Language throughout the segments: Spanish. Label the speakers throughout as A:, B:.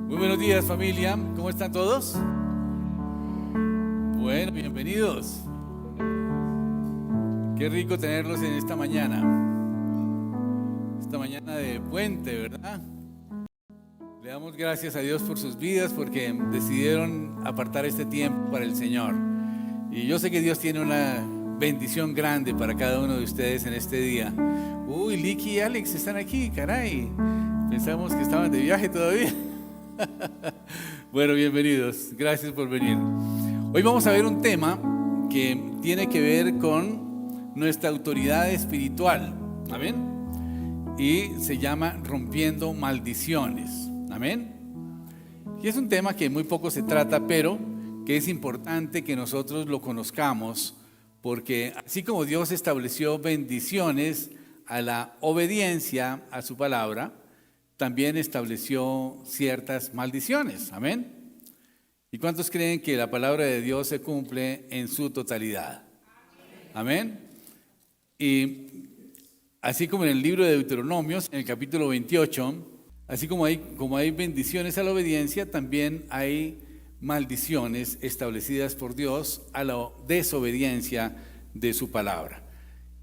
A: Muy buenos días, familia. ¿Cómo están todos? Bueno, bienvenidos. Qué rico tenerlos en esta mañana de puente, ¿verdad? Le damos gracias a Dios por sus vidas porque decidieron apartar este tiempo para el Señor. Y yo sé que Dios tiene una bendición grande para cada uno de ustedes en este día. Uy, Licky y Alex están aquí, caray. Pensamos que estaban de viaje todavía. Bueno, bienvenidos. Gracias por venir. Hoy vamos a ver un tema que tiene que ver con nuestra autoridad espiritual. Amén. Y se llama Rompiendo Maldiciones. Amén. Y es un tema que muy poco se trata, pero que es importante que nosotros lo conozcamos, porque así como Dios estableció bendiciones a la obediencia a su palabra, también estableció ciertas maldiciones. Amén. ¿Y cuántos creen que la palabra de Dios se cumple en su totalidad? Amén. Y así como en el libro de Deuteronomios, en el capítulo 28, así como hay bendiciones a la obediencia, también hay maldiciones establecidas por Dios a la desobediencia de su palabra.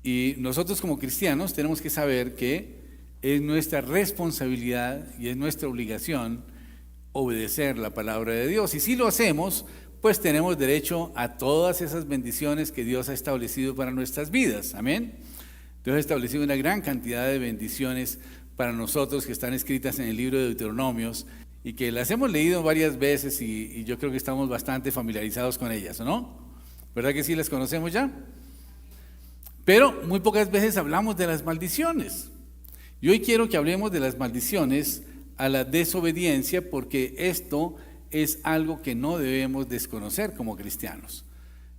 A: Y nosotros como cristianos tenemos que saber que es nuestra responsabilidad y es nuestra obligación obedecer la palabra de Dios. Y si lo hacemos, pues tenemos derecho a todas esas bendiciones que Dios ha establecido para nuestras vidas. Amén. Dios ha establecido una gran cantidad de bendiciones para nosotros que están escritas en el libro de Deuteronomios y que las hemos leído varias veces y yo creo que estamos bastante familiarizados con ellas, ¿no? ¿Verdad que sí las conocemos ya? Pero muy pocas veces hablamos de las maldiciones. Y hoy quiero que hablemos de las maldiciones a la desobediencia, porque esto es algo que no debemos desconocer como cristianos.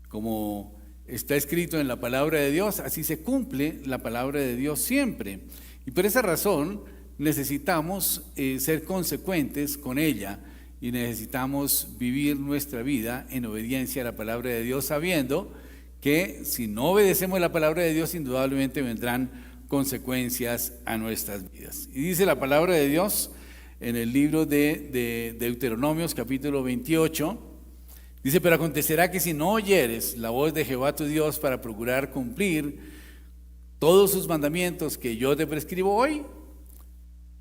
A: Como está escrito en la palabra de Dios, así se cumple la palabra de Dios siempre. Y por esa razón necesitamos ser consecuentes con ella y necesitamos vivir nuestra vida en obediencia a la palabra de Dios, sabiendo que si no obedecemos la palabra de Dios, indudablemente vendrán consecuencias a nuestras vidas. Y dice la palabra de Dios en el libro de Deuteronomios capítulo 28, dice: pero acontecerá que si no oyeres la voz de Jehová tu Dios para procurar cumplir todos sus mandamientos que yo te prescribo hoy,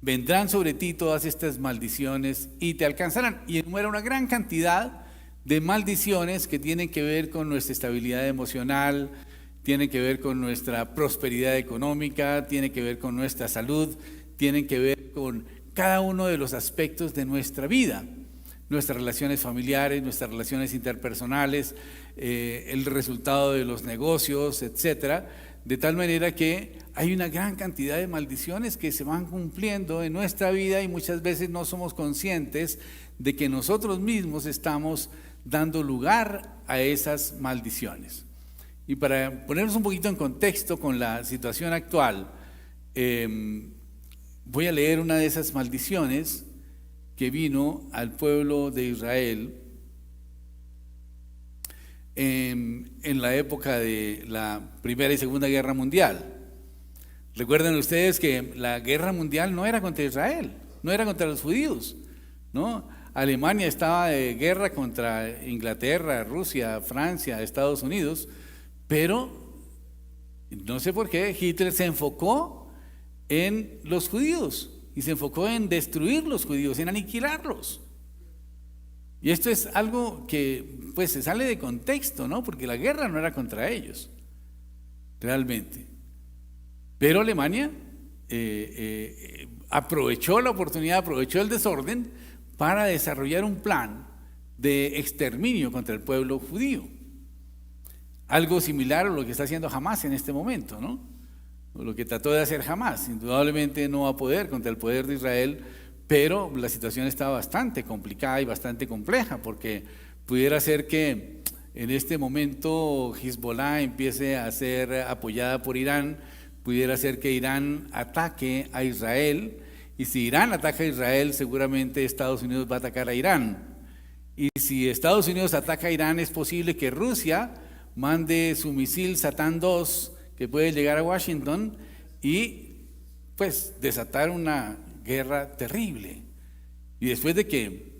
A: vendrán sobre ti todas estas maldiciones y te alcanzarán. Y enumera una gran cantidad de maldiciones que tienen que ver con nuestra estabilidad emocional, tienen que ver con nuestra prosperidad económica, tienen que ver con nuestra salud, tienen que ver con cada uno de los aspectos de nuestra vida, nuestras relaciones familiares, nuestras relaciones interpersonales, el resultado de los negocios, etcétera, de tal manera que hay una gran cantidad de maldiciones que se van cumpliendo en nuestra vida y muchas veces no somos conscientes de que nosotros mismos estamos dando lugar a esas maldiciones. Y para ponernos un poquito en contexto con la situación actual, voy a leer una de esas maldiciones que vino al pueblo de Israel en la época de la Primera y Segunda Guerra Mundial. Recuerden ustedes que la guerra mundial no era contra Israel, no era contra los judíos, ¿no? Alemania estaba de guerra contra Inglaterra, Rusia, Francia, Estados Unidos, pero no sé por qué Hitler se enfocó en los judíos y se enfocó en destruir los judíos, en aniquilarlos. Y esto es algo que pues se sale de contexto, ¿no? Porque la guerra no era contra ellos, realmente. Pero Alemania aprovechó la oportunidad, aprovechó el desorden para desarrollar un plan de exterminio contra el pueblo judío. Algo similar a lo que está haciendo Hamás en este momento, ¿no? O lo que trató de hacer Hamás. Indudablemente no va a poder contra el poder de Israel, pero la situación está bastante complicada y bastante compleja, porque pudiera ser que en este momento Hezbollah empiece a ser apoyada por Irán, pudiera ser que Irán ataque a Israel, y si Irán ataca a Israel, seguramente Estados Unidos va a atacar a Irán. Y si Estados Unidos ataca a Irán, es posible que Rusia mande su misil Satán 2 que puede llegar a Washington y pues desatar una guerra terrible. Y después de que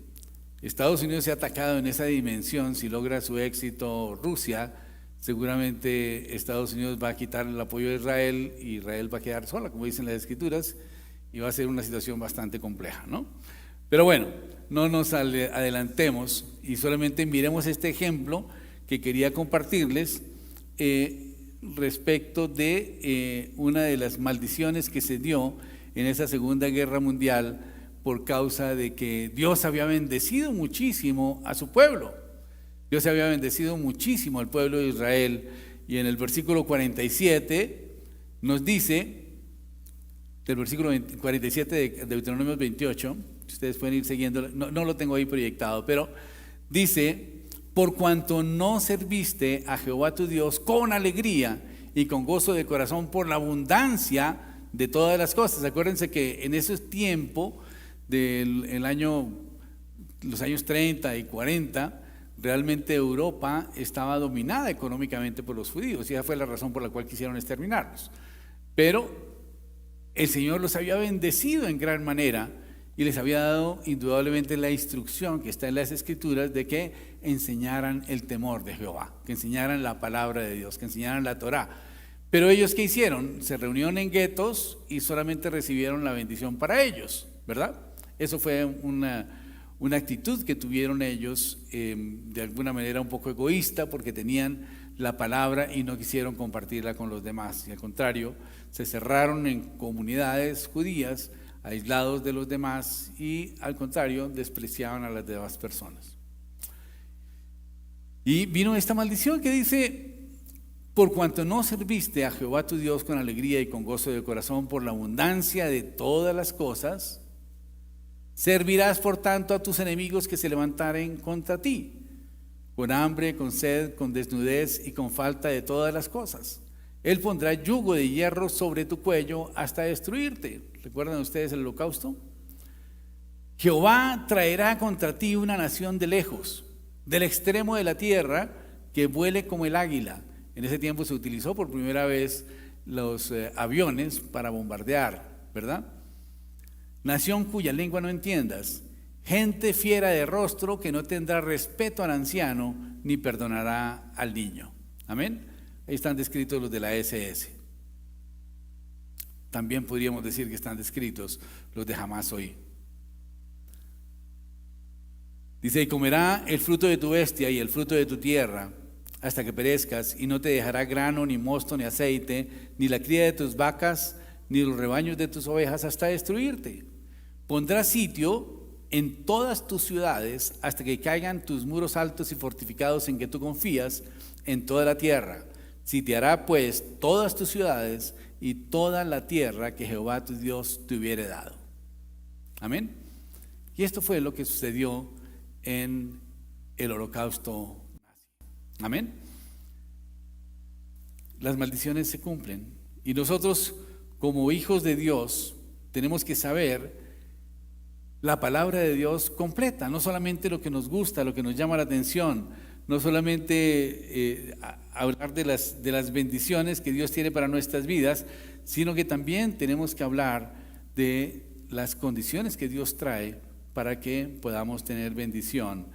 A: Estados Unidos se ha atacado en esa dimensión, si logra su éxito Rusia, seguramente Estados Unidos va a quitar el apoyo de Israel y Israel va a quedar sola, como dicen las Escrituras, y va a ser una situación bastante compleja, ¿no? Pero bueno, no nos adelantemos y solamente miremos este ejemplo que quería compartirles respecto de una de las maldiciones que se dio en esa Segunda Guerra Mundial por causa de que Dios había bendecido muchísimo a su pueblo. Dios había bendecido muchísimo al pueblo de Israel, y en el versículo 47 nos dice, del versículo 47 de Deuteronomio 28, ustedes pueden ir siguiendo, no lo tengo ahí proyectado, pero dice: por cuanto no serviste a Jehová tu Dios con alegría y con gozo de corazón por la abundancia de todas las cosas. Acuérdense que en ese tiempo los años 30 y 40, realmente Europa estaba dominada económicamente por los judíos, y esa fue la razón por la cual quisieron exterminarlos. Pero el Señor los había bendecido en gran manera y les había dado indudablemente la instrucción que está en las Escrituras de que enseñaran el temor de Jehová, que enseñaran la palabra de Dios, que enseñaran la Torá. Pero ellos, ¿qué hicieron? Se reunieron en guetos y solamente recibieron la bendición para ellos, ¿verdad? Eso fue una actitud que tuvieron ellos, de alguna manera un poco egoísta, porque tenían la palabra y no quisieron compartirla con los demás. Y al contrario, se cerraron en comunidades judías, aislados de los demás, y al contrario, despreciaban a las demás personas. Y vino esta maldición que dice: por cuanto no serviste a Jehová tu Dios con alegría y con gozo de corazón por la abundancia de todas las cosas, servirás por tanto a tus enemigos que se levantaren contra ti, con hambre, con sed, con desnudez y con falta de todas las cosas. Él pondrá yugo de hierro sobre tu cuello hasta destruirte. ¿Recuerdan ustedes el holocausto? Jehová traerá contra ti una nación de lejos, del extremo de la tierra, que vuele como el águila. En ese tiempo se utilizó por primera vez los aviones para bombardear, ¿verdad? Nación cuya lengua no entiendas, gente fiera de rostro que no tendrá respeto al anciano ni perdonará al niño. Amén. Ahí están descritos los de la SS. También podríamos decir que están descritos los de Jamás Oí. Dice: y comerá el fruto de tu bestia y el fruto de tu tierra hasta que perezcas, y no te dejará grano, ni mosto, ni aceite, ni la cría de tus vacas, ni los rebaños de tus ovejas, hasta destruirte. Pondrá sitio en todas tus ciudades hasta que caigan tus muros altos y fortificados en que tú confías en toda la tierra. Sitiará pues todas tus ciudades y toda la tierra que Jehová tu Dios te hubiere dado. Amén. Y esto fue lo que sucedió en el holocausto nazi. Amén. Las maldiciones se cumplen, y nosotros, como hijos de Dios, tenemos que saber la palabra de Dios completa, no solamente lo que nos gusta, lo que nos llama la atención, no solamente hablar de las bendiciones que Dios tiene para nuestras vidas, sino que también tenemos que hablar de las condiciones que Dios trae para que podamos tener bendición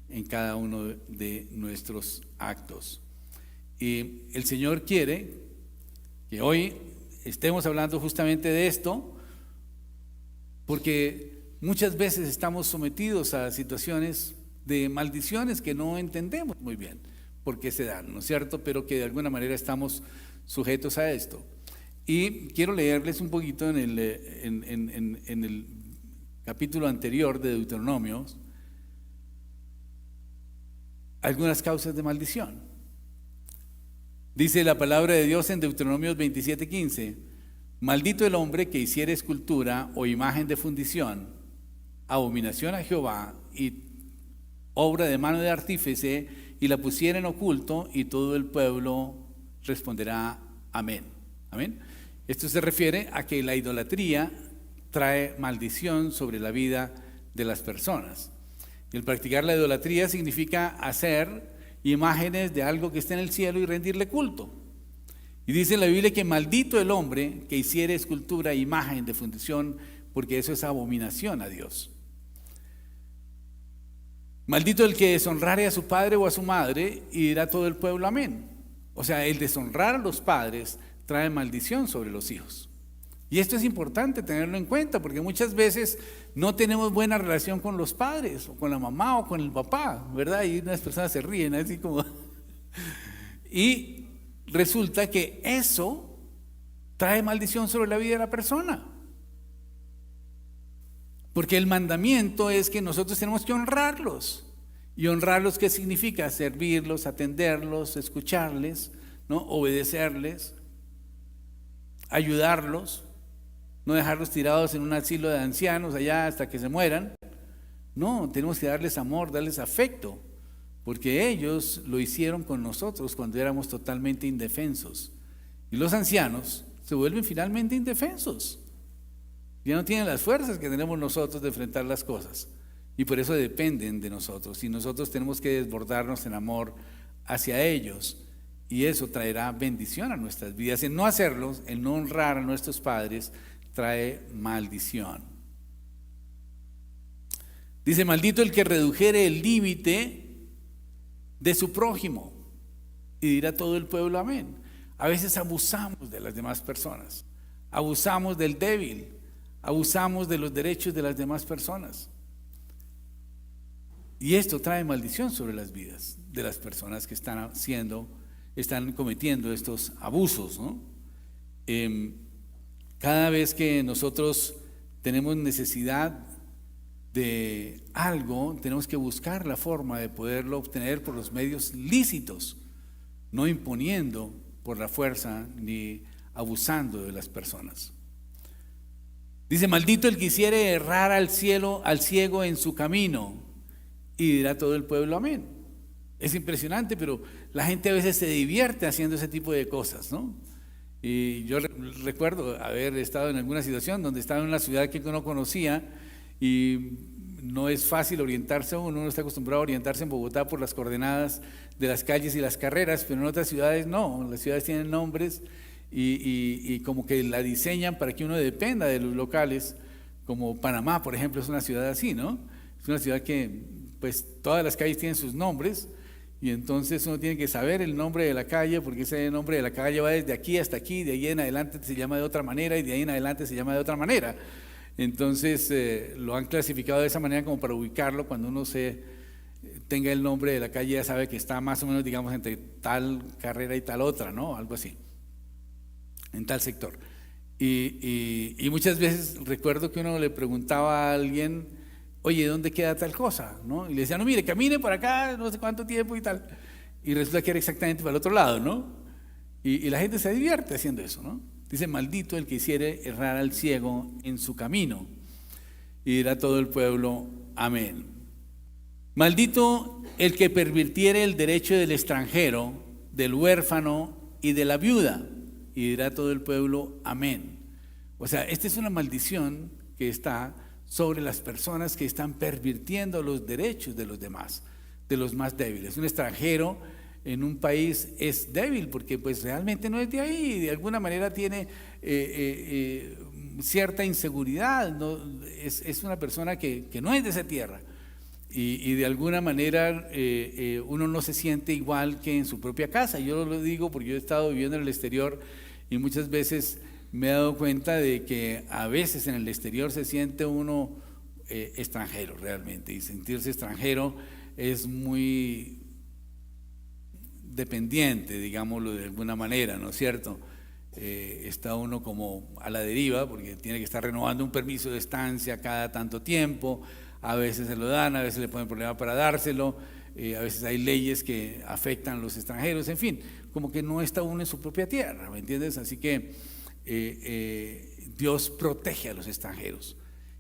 A: en cada uno de nuestros actos. Y el Señor quiere que hoy estemos hablando justamente de esto, porque muchas veces estamos sometidos a situaciones de maldiciones que no entendemos muy bien por qué se dan, ¿no es cierto? Pero que de alguna manera estamos sujetos a esto. Y quiero leerles un poquito en el capítulo anterior de Deuteronomio algunas causas de maldición. Dice la palabra de Dios en Deuteronomio 27:15: maldito el hombre que hiciere escultura o imagen de fundición, abominación a Jehová, y obra de mano de artífice, y la pusiera en oculto, y todo el pueblo responderá amén. Amén. Esto se refiere a que la idolatría trae maldición sobre la vida de las personas. El practicar la idolatría significa hacer imágenes de algo que está en el cielo y rendirle culto. Y dice en la Biblia que maldito el hombre que hiciere escultura, imagen de fundición, porque eso es abominación a Dios. Maldito el que deshonrare a su padre o a su madre, y dirá todo el pueblo amén. O sea, el deshonrar a los padres trae maldición sobre los hijos. Y esto es importante tenerlo en cuenta, porque muchas veces no tenemos buena relación con los padres, o con la mamá, o con el papá, ¿verdad? Y unas personas se ríen así como... Y resulta que eso trae maldición sobre la vida de la persona. Porque el mandamiento es que nosotros tenemos que honrarlos. ¿Y honrarlos qué significa? Servirlos, atenderlos, escucharles, ¿no? Obedecerles, ayudarlos, no dejarlos tirados en un asilo de ancianos allá hasta que se mueran. No, tenemos que darles amor, darles afecto, porque ellos lo hicieron con nosotros cuando éramos totalmente indefensos. Y los ancianos se vuelven finalmente indefensos. Ya no tienen las fuerzas que tenemos nosotros de enfrentar las cosas. Y por eso dependen de nosotros. Y nosotros tenemos que desbordarnos en amor hacia ellos. Y eso traerá bendición a nuestras vidas. El no hacerlo, el no honrar a nuestros padres, trae maldición. Dice, maldito el que redujere el límite de su prójimo. Y dirá todo el pueblo amén. A veces abusamos de las demás personas. Abusamos del débil. Abusamos de los derechos de las demás personas. Y esto trae maldición sobre las vidas de las personas que están cometiendo estos abusos, ¿no? Cada vez que nosotros tenemos necesidad de algo, tenemos que buscar la forma de poderlo obtener por los medios lícitos, no imponiendo por la fuerza ni abusando de las personas. Dice, maldito el que hiciere errar al ciego en su camino, y dirá todo el pueblo amén. Es impresionante, pero la gente a veces se divierte haciendo ese tipo de cosas, ¿no? Y yo recuerdo haber estado en alguna situación donde estaba en una ciudad que no conocía y no es fácil orientarse, uno está acostumbrado a orientarse en Bogotá por las coordenadas de las calles y las carreras, pero en otras ciudades no, las ciudades tienen nombres y como que la diseñan para que uno dependa de los locales, como Panamá, por ejemplo, es una ciudad así, ¿no? Es una ciudad que pues todas las calles tienen sus nombres y entonces uno tiene que saber el nombre de la calle, porque ese nombre de la calle va desde aquí hasta aquí, de ahí en adelante se llama de otra manera y de ahí en adelante se llama de otra manera. Entonces lo han clasificado de esa manera como para ubicarlo. Cuando uno tenga el nombre de la calle, ya sabe que está más o menos, digamos, entre tal carrera y tal otra, ¿no? Algo así, en tal sector. Y muchas veces recuerdo que uno le preguntaba a alguien, oye, ¿dónde queda tal cosa? ¿No? Y le decía, no, mire, camine por acá, no sé cuánto tiempo y tal. Y resulta que era exactamente para el otro lado, ¿no? Y la gente se divierte haciendo eso, ¿no? Dice, maldito el que hiciere errar al ciego en su camino. Y dirá todo el pueblo, amén. Maldito el que pervirtiere el derecho del extranjero, del huérfano y de la viuda. Y dirá todo el pueblo, amén. O sea, esta es una maldición que está sobre las personas que están pervirtiendo los derechos de los demás, de los más débiles. Un extranjero en un país es débil porque pues realmente no es de ahí, de alguna manera tiene cierta inseguridad, ¿no? Es una persona que no es de esa tierra y de alguna manera uno no se siente igual que en su propia casa. Yo lo digo porque yo he estado viviendo en el exterior y muchas veces me he dado cuenta de que a veces en el exterior se siente uno extranjero realmente, y sentirse extranjero es muy dependiente, digámoslo de alguna manera, ¿no es cierto? Está uno como a la deriva porque tiene que estar renovando un permiso de estancia cada tanto tiempo, a veces se lo dan, a veces le ponen problema para dárselo, a veces hay leyes que afectan a los extranjeros, en fin, como que no está uno en su propia tierra, ¿me entiendes? Así que Dios protege a los extranjeros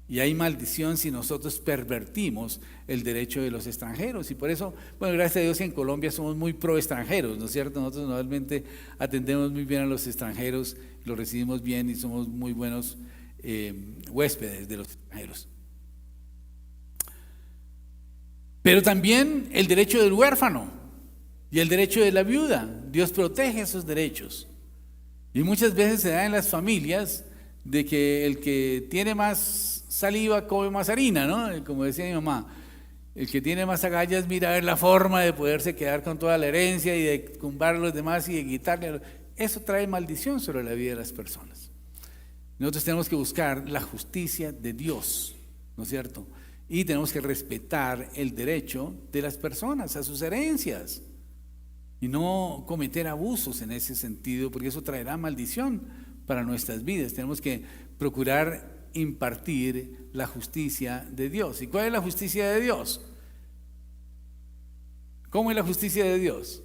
A: y hay maldición si nosotros pervertimos el derecho de los extranjeros. Y por eso, bueno, gracias a Dios en Colombia somos muy pro extranjeros, ¿no es cierto? Nosotros normalmente atendemos muy bien a los extranjeros, los recibimos bien y somos muy buenos huéspedes de los extranjeros. Pero también el derecho del huérfano y el derecho de la viuda, Dios protege esos derechos. Y muchas veces se da en las familias de que el que tiene más saliva come más harina, ¿no? Como decía mi mamá. El que tiene más agallas mira a ver la forma de poderse quedar con toda la herencia y de tumbar a los demás y de quitarle. Eso trae maldición sobre la vida de las personas. Nosotros tenemos que buscar la justicia de Dios, ¿no es cierto? Y tenemos que respetar el derecho de las personas a sus herencias y no cometer abusos en ese sentido, porque eso traerá maldición para nuestras vidas. Tenemos que procurar impartir la justicia de Dios. ¿Y cuál es la justicia de Dios? ¿Cómo es la justicia de Dios?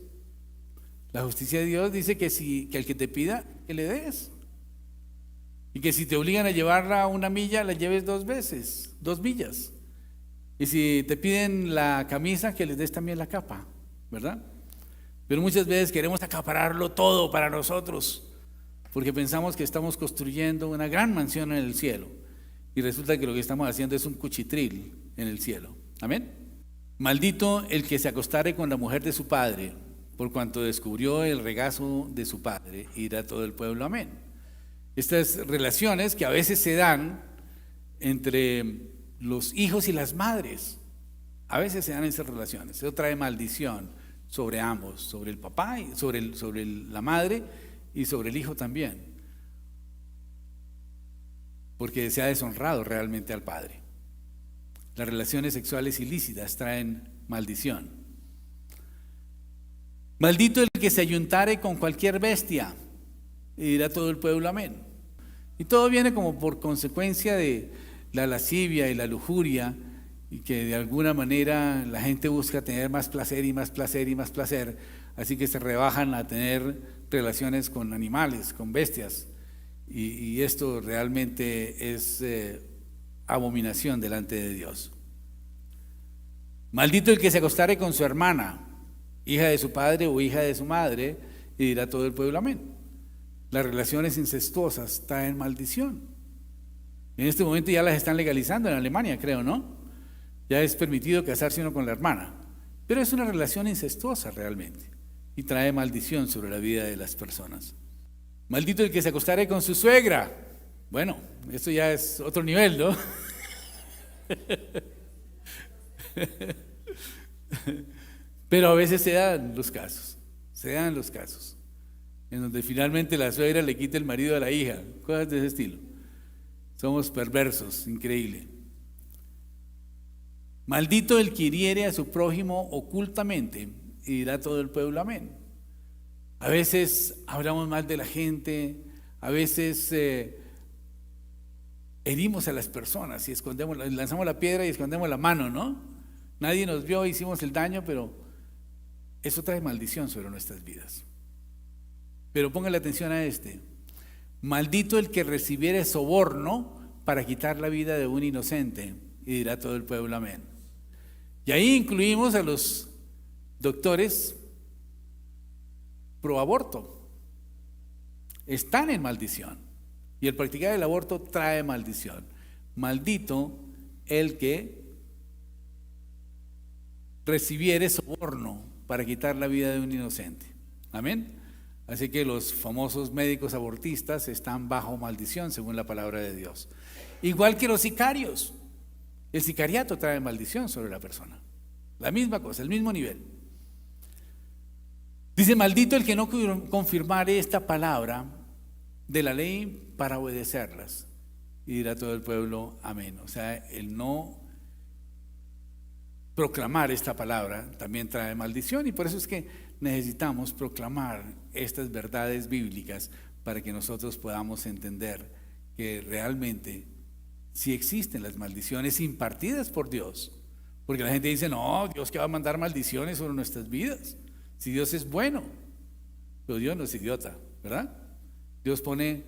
A: La justicia de Dios dice que al que te pida, que le des. Y que si te obligan a llevarla 1 milla, la lleves 2 veces, 2 millas. Y si te piden la camisa, que les des también la capa, ¿verdad? Pero muchas veces queremos acapararlo todo para nosotros, porque pensamos que estamos construyendo una gran mansión en el cielo. Y resulta que lo que estamos haciendo es un cuchitril en el cielo. Amén. Maldito el que se acostare con la mujer de su padre, por cuanto descubrió el regazo de su padre, y dirá todo el pueblo amén. Estas relaciones que a veces se dan entre los hijos y las madres, a veces se dan esas relaciones. Eso trae maldición sobre ambos, sobre el papá, y sobre la madre y sobre el hijo también, porque se ha deshonrado realmente al padre. Las relaciones sexuales ilícitas traen maldición. Maldito el que se ayuntare con cualquier bestia, y dirá todo el pueblo amén. Y todo viene como por consecuencia de la lascivia y la lujuria, y que de alguna manera la gente busca tener más placer y más placer y más placer, así que se rebajan a tener relaciones con animales, con bestias, y esto realmente es abominación delante de Dios. Maldito el que se acostare con su hermana, hija de su padre o hija de su madre, y dirá todo el pueblo amén. Las relaciones incestuosas traen maldición. En este momento ya las están legalizando en Alemania, creo, ¿no? Ya es permitido casarse uno con la hermana, pero es una relación incestuosa realmente y trae maldición sobre la vida de las personas. Maldito el que se acostare con su suegra. Bueno, esto ya es otro nivel, ¿no? Pero a veces se dan los casos en donde finalmente la suegra le quita el marido a la hija, cosas de ese estilo. Somos perversos, increíble. Maldito el que hiriere a su prójimo ocultamente, y dirá todo el pueblo amén. A veces hablamos mal de la gente, a veces herimos a las personas y lanzamos la piedra y escondemos la mano, ¿no? Nadie nos vio, hicimos el daño, pero eso trae maldición sobre nuestras vidas. Pero póngale atención a este. Maldito el que recibiere soborno para quitar la vida de un inocente, y dirá todo el pueblo amén. Y ahí incluimos a los doctores pro aborto. Están en maldición, y el practicar el aborto trae maldición. Maldito el que recibiere soborno para quitar la vida de un inocente. Amén. Así que los famosos médicos abortistas están bajo maldición según la palabra de Dios. Igual que los sicarios. El sicariato trae maldición sobre la persona. La misma cosa, el mismo nivel. Dice, maldito el que no confirmare esta palabra de la ley para obedecerlas. Y dirá todo el pueblo amén. O sea, el no proclamar esta palabra también trae maldición, y por eso es que necesitamos proclamar estas verdades bíblicas para que nosotros podamos entender que realmente sí existen las maldiciones impartidas por Dios. Porque la gente dice, no, Dios que va a mandar maldiciones sobre nuestras vidas, si Dios es bueno. Pero Dios no es idiota, ¿verdad? Dios pone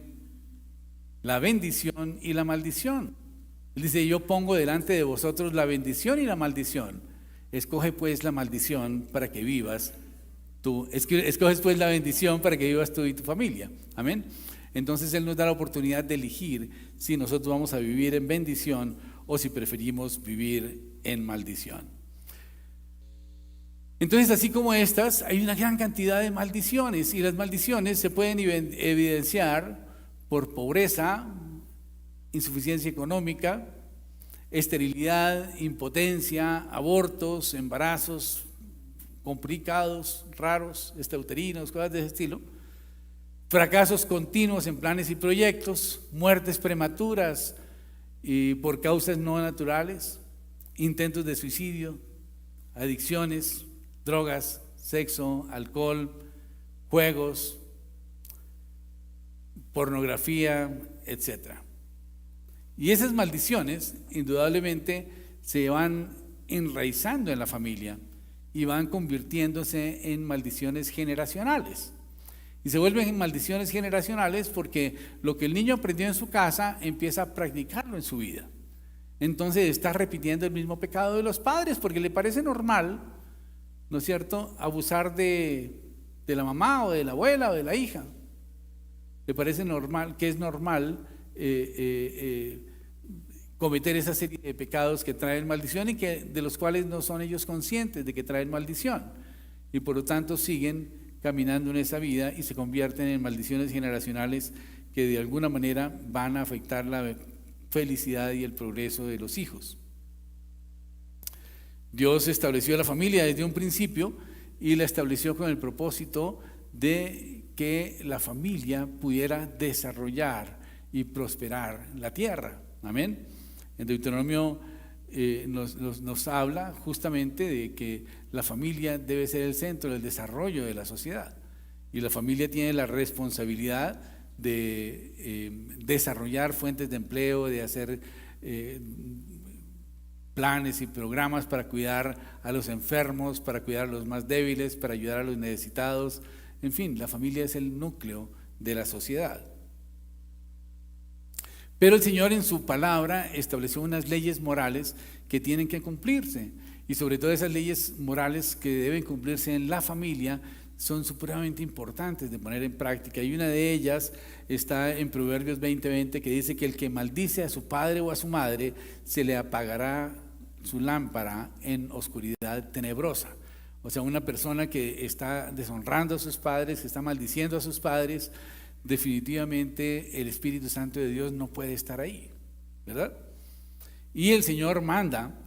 A: la bendición y la maldición. Él dice, yo pongo delante de vosotros la bendición y la maldición. Escoge pues la maldición para que vivas tú. Escoges pues la bendición para que vivas tú y tu familia. Amén. Entonces Él nos da la oportunidad de elegir si nosotros vamos a vivir en bendición o si preferimos vivir en maldición. Entonces, así como estas, hay una gran cantidad de maldiciones, y las maldiciones se pueden evidenciar por pobreza, insuficiencia económica, esterilidad, impotencia, abortos, embarazos complicados, raros, extrauterinos, cosas de ese estilo, fracasos continuos en planes y proyectos, muertes prematuras y por causas no naturales, intentos de suicidio, adicciones, drogas, sexo, alcohol, juegos, pornografía, etc. Y esas maldiciones indudablemente se van enraizando en la familia y van convirtiéndose en maldiciones generacionales. Y se vuelven en maldiciones generacionales porque lo que el niño aprendió en su casa empieza a practicarlo en su vida. Entonces está repitiendo el mismo pecado de los padres porque le parece normal, ¿no es cierto?, abusar de la mamá o de la abuela o de la hija. Le parece normal, que es normal cometer esa serie de pecados que traen maldición y de los cuales no son ellos conscientes de que traen maldición. Y por lo tanto siguen caminando en esa vida y se convierten en maldiciones generacionales que de alguna manera van a afectar la felicidad y el progreso de los hijos. Dios estableció la familia desde un principio y la estableció con el propósito de que la familia pudiera desarrollar y prosperar la tierra. Amén. En Deuteronomio nos habla justamente de que la familia debe ser el centro del desarrollo de la sociedad y la familia tiene la responsabilidad de desarrollar fuentes de empleo, de hacer planes y programas para cuidar a los enfermos, para cuidar a los más débiles, para ayudar a los necesitados. En fin, la familia es el núcleo de la sociedad. Pero el Señor en su palabra estableció unas leyes morales que tienen que cumplirse y sobre todo esas leyes morales que deben cumplirse en la familia son supremamente importantes de poner en práctica y una de ellas está en Proverbios 20:20 que dice que el que maldice a su padre o a su madre se le apagará su lámpara en oscuridad tenebrosa. O sea, una persona que está deshonrando a sus padres, que está maldiciendo a sus padres, definitivamente el Espíritu Santo de Dios no puede estar ahí, ¿verdad? Y el Señor manda,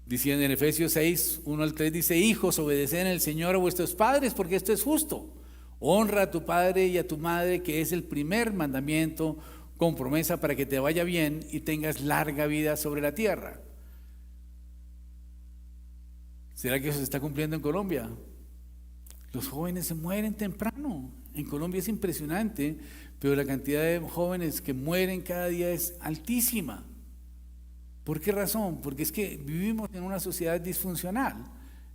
A: diciendo en Efesios 6, 1-3, dice: hijos, obedeced al Señor a vuestros padres, porque esto es justo. Honra a tu padre y a tu madre, que es el primer mandamiento con promesa para que te vaya bien y tengas larga vida sobre la tierra. ¿Será que eso se está cumpliendo en Colombia? Los jóvenes se mueren temprano. En Colombia es impresionante, pero la cantidad de jóvenes que mueren cada día es altísima. ¿Por qué razón? Porque es que vivimos en una sociedad disfuncional,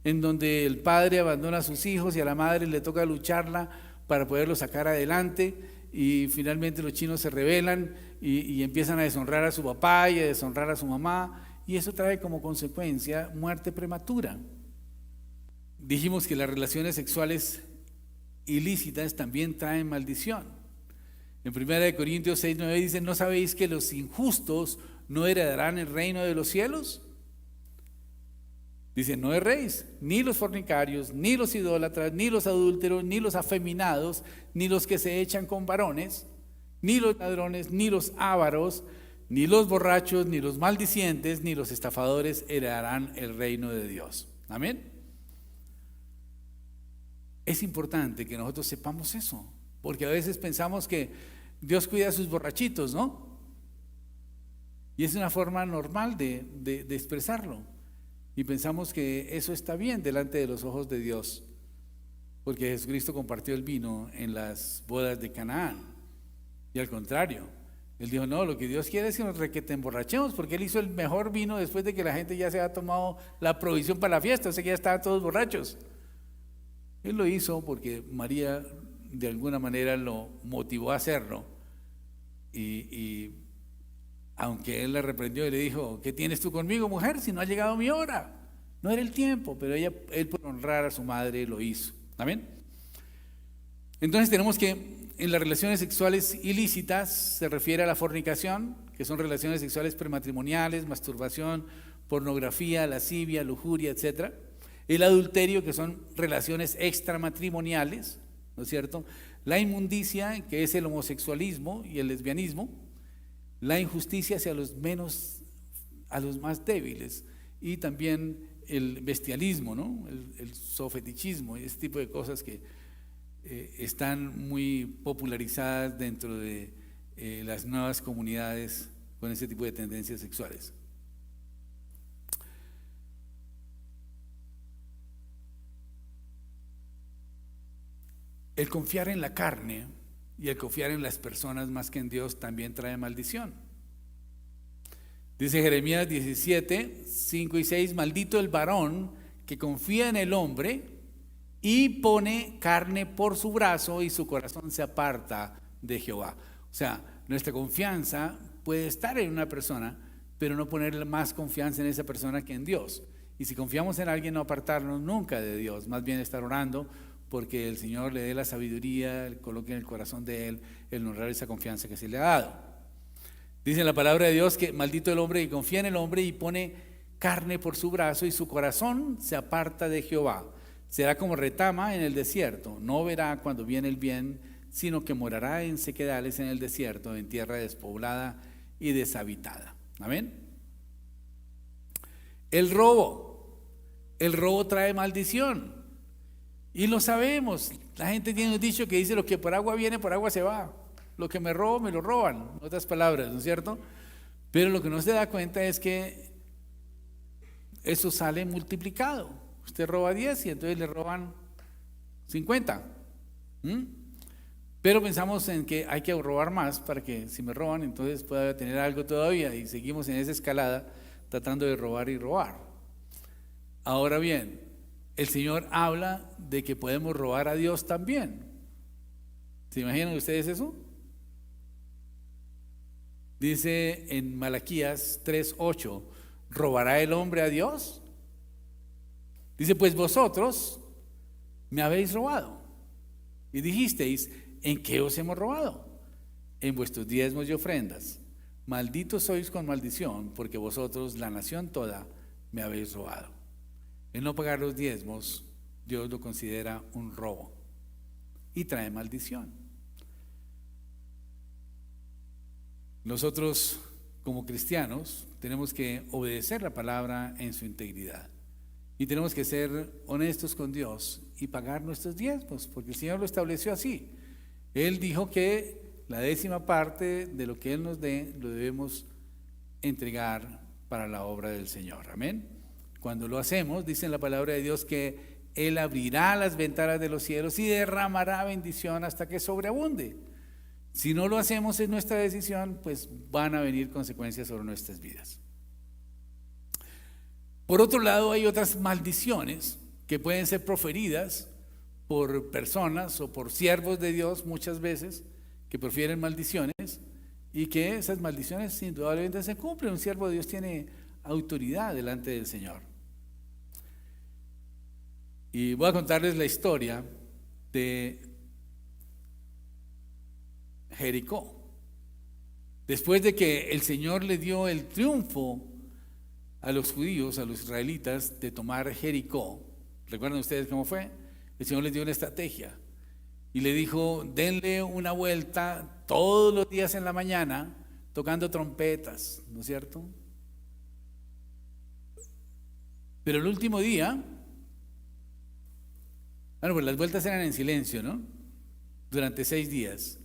A: en donde el padre abandona a sus hijos y a la madre le toca lucharla para poderlos sacar adelante y finalmente los chinos se rebelan y empiezan a deshonrar a su papá y a deshonrar a su mamá y eso trae como consecuencia muerte prematura. Dijimos que las relaciones sexuales ilícitas también traen maldición. En 1 Corintios 6:9 dice: ¿no sabéis que los injustos no heredarán el reino de los cielos? Dice: no erréis, ni los fornicarios, ni los idólatras, ni los adúlteros, ni los afeminados, ni los que se echan con varones, ni los ladrones, ni los ávaros, ni los borrachos, ni los maldicientes, ni los estafadores heredarán el reino de Dios. Amén. Es importante que nosotros sepamos eso, porque a veces pensamos que Dios cuida a sus borrachitos, ¿no? Y es una forma normal de expresarlo. Y pensamos que eso está bien delante de los ojos de Dios, porque Jesucristo compartió el vino en las bodas de Canaán. Y al contrario, Él dijo: no, lo que Dios quiere es que nos requete emborrachemos, porque Él hizo el mejor vino después de que la gente ya se había tomado la provisión para la fiesta, o sea que ya estaban todos borrachos. Él lo hizo porque María de alguna manera lo motivó a hacerlo y aunque él la reprendió y le dijo: ¿qué tienes tú conmigo, mujer, si no ha llegado mi hora? No era el tiempo, pero él por honrar a su madre lo hizo. ¿Amén? Entonces tenemos que en las relaciones sexuales ilícitas se refiere a la fornicación, que son relaciones sexuales prematrimoniales, masturbación, pornografía, lascivia, lujuria, etcétera. El adulterio, que son relaciones extramatrimoniales, ¿no es cierto? La inmundicia, que es el homosexualismo y el lesbianismo. La injusticia hacia los menos a los más débiles. Y también el bestialismo, ¿no? El zoofetichismo y ese tipo de cosas que están muy popularizadas dentro de las nuevas comunidades con ese tipo de tendencias sexuales. El confiar en la carne y el confiar en las personas más que en Dios también trae maldición. Dice Jeremías 17, 5 y 6, maldito el varón que confía en el hombre y pone carne por su brazo y su corazón se aparta de Jehová. O sea, nuestra confianza puede estar en una persona, pero no poner más confianza en esa persona que en Dios. Y si confiamos en alguien, no apartarnos nunca de Dios, más bien estar orando porque el Señor le dé la sabiduría, coloque en el corazón de él el honrar esa confianza que se le ha dado. Dice la palabra de Dios que maldito el hombre que confía en el hombre y pone carne por su brazo y su corazón se aparta de Jehová. Será como retama en el desierto, no verá cuando viene el bien, sino que morará en sequedales en el desierto, en tierra despoblada y deshabitada. Amén. El robo trae maldición. Y lo sabemos, la gente tiene un dicho que dice: lo que por agua viene, por agua se va. Lo que me robo, me lo roban, en otras palabras, ¿no es cierto? Pero lo que no se da cuenta es que eso sale multiplicado. Usted roba 10 y entonces le roban 50. Pero pensamos en que hay que robar más para que si me roban, entonces pueda tener algo todavía, y seguimos en esa escalada tratando de robar y robar. Ahora bien, el Señor habla de que podemos robar a Dios también. ¿Se imaginan ustedes eso? Dice en Malaquías 3:8, ¿robará el hombre a Dios? Dice: pues vosotros me habéis robado. Y dijisteis: ¿en qué os hemos robado? En vuestros diezmos y ofrendas. Malditos sois con maldición, porque vosotros, la nación toda, me habéis robado. El no pagar los diezmos, Dios lo considera un robo y trae maldición. Nosotros, como cristianos, tenemos que obedecer la palabra en su integridad y tenemos que ser honestos con Dios y pagar nuestros diezmos, porque el Señor lo estableció así. Él dijo que la 10ª parte de lo que Él nos dé lo debemos entregar para la obra del Señor. Amén. Cuando lo hacemos, dice en la palabra de Dios que Él abrirá las ventanas de los cielos y derramará bendición hasta que sobreabunde. Si no lo hacemos, es nuestra decisión, pues van a venir consecuencias sobre nuestras vidas. Por otro lado, hay otras maldiciones que pueden ser proferidas por personas o por siervos de Dios muchas veces, que profieren maldiciones, y que esas maldiciones indudablemente se cumplen. Un siervo de Dios tiene autoridad delante del Señor. Y voy a contarles la historia de Jericó. Después de que el Señor le dio el triunfo a los judíos, a los israelitas, de tomar Jericó, ¿recuerdan ustedes cómo fue? El Señor les dio una estrategia y le dijo: denle una vuelta todos los días en la mañana tocando trompetas, ¿no es cierto? Pero el último día, pues las vueltas eran en silencio, ¿no? Durante 6 días.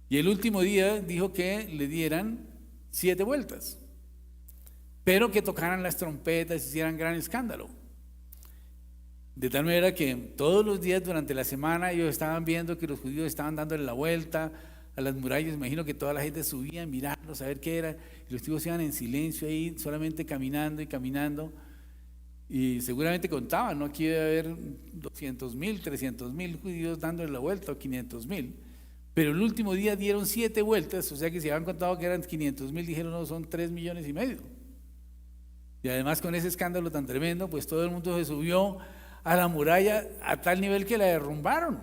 A: Y el último día dijo que le dieran 7 vueltas, pero que tocaran las trompetas y hicieran gran escándalo. De tal manera que todos los días durante la semana ellos estaban viendo que los judíos estaban dándole la vuelta a las murallas. Imagino que toda la gente subía a mirarlos, a ver qué era, y los tipos iban en silencio ahí, solamente caminando y caminando. Y seguramente contaban, ¿no? Aquí debe haber 200,000, 300,000 judíos dándole la vuelta, o 500,000. Pero el último día dieron 7 vueltas, o sea que si habían contado que eran 500,000, dijeron: no, son 3,5 millones. Y además, con ese escándalo tan tremendo, pues todo el mundo se subió a la muralla a tal nivel que la derrumbaron.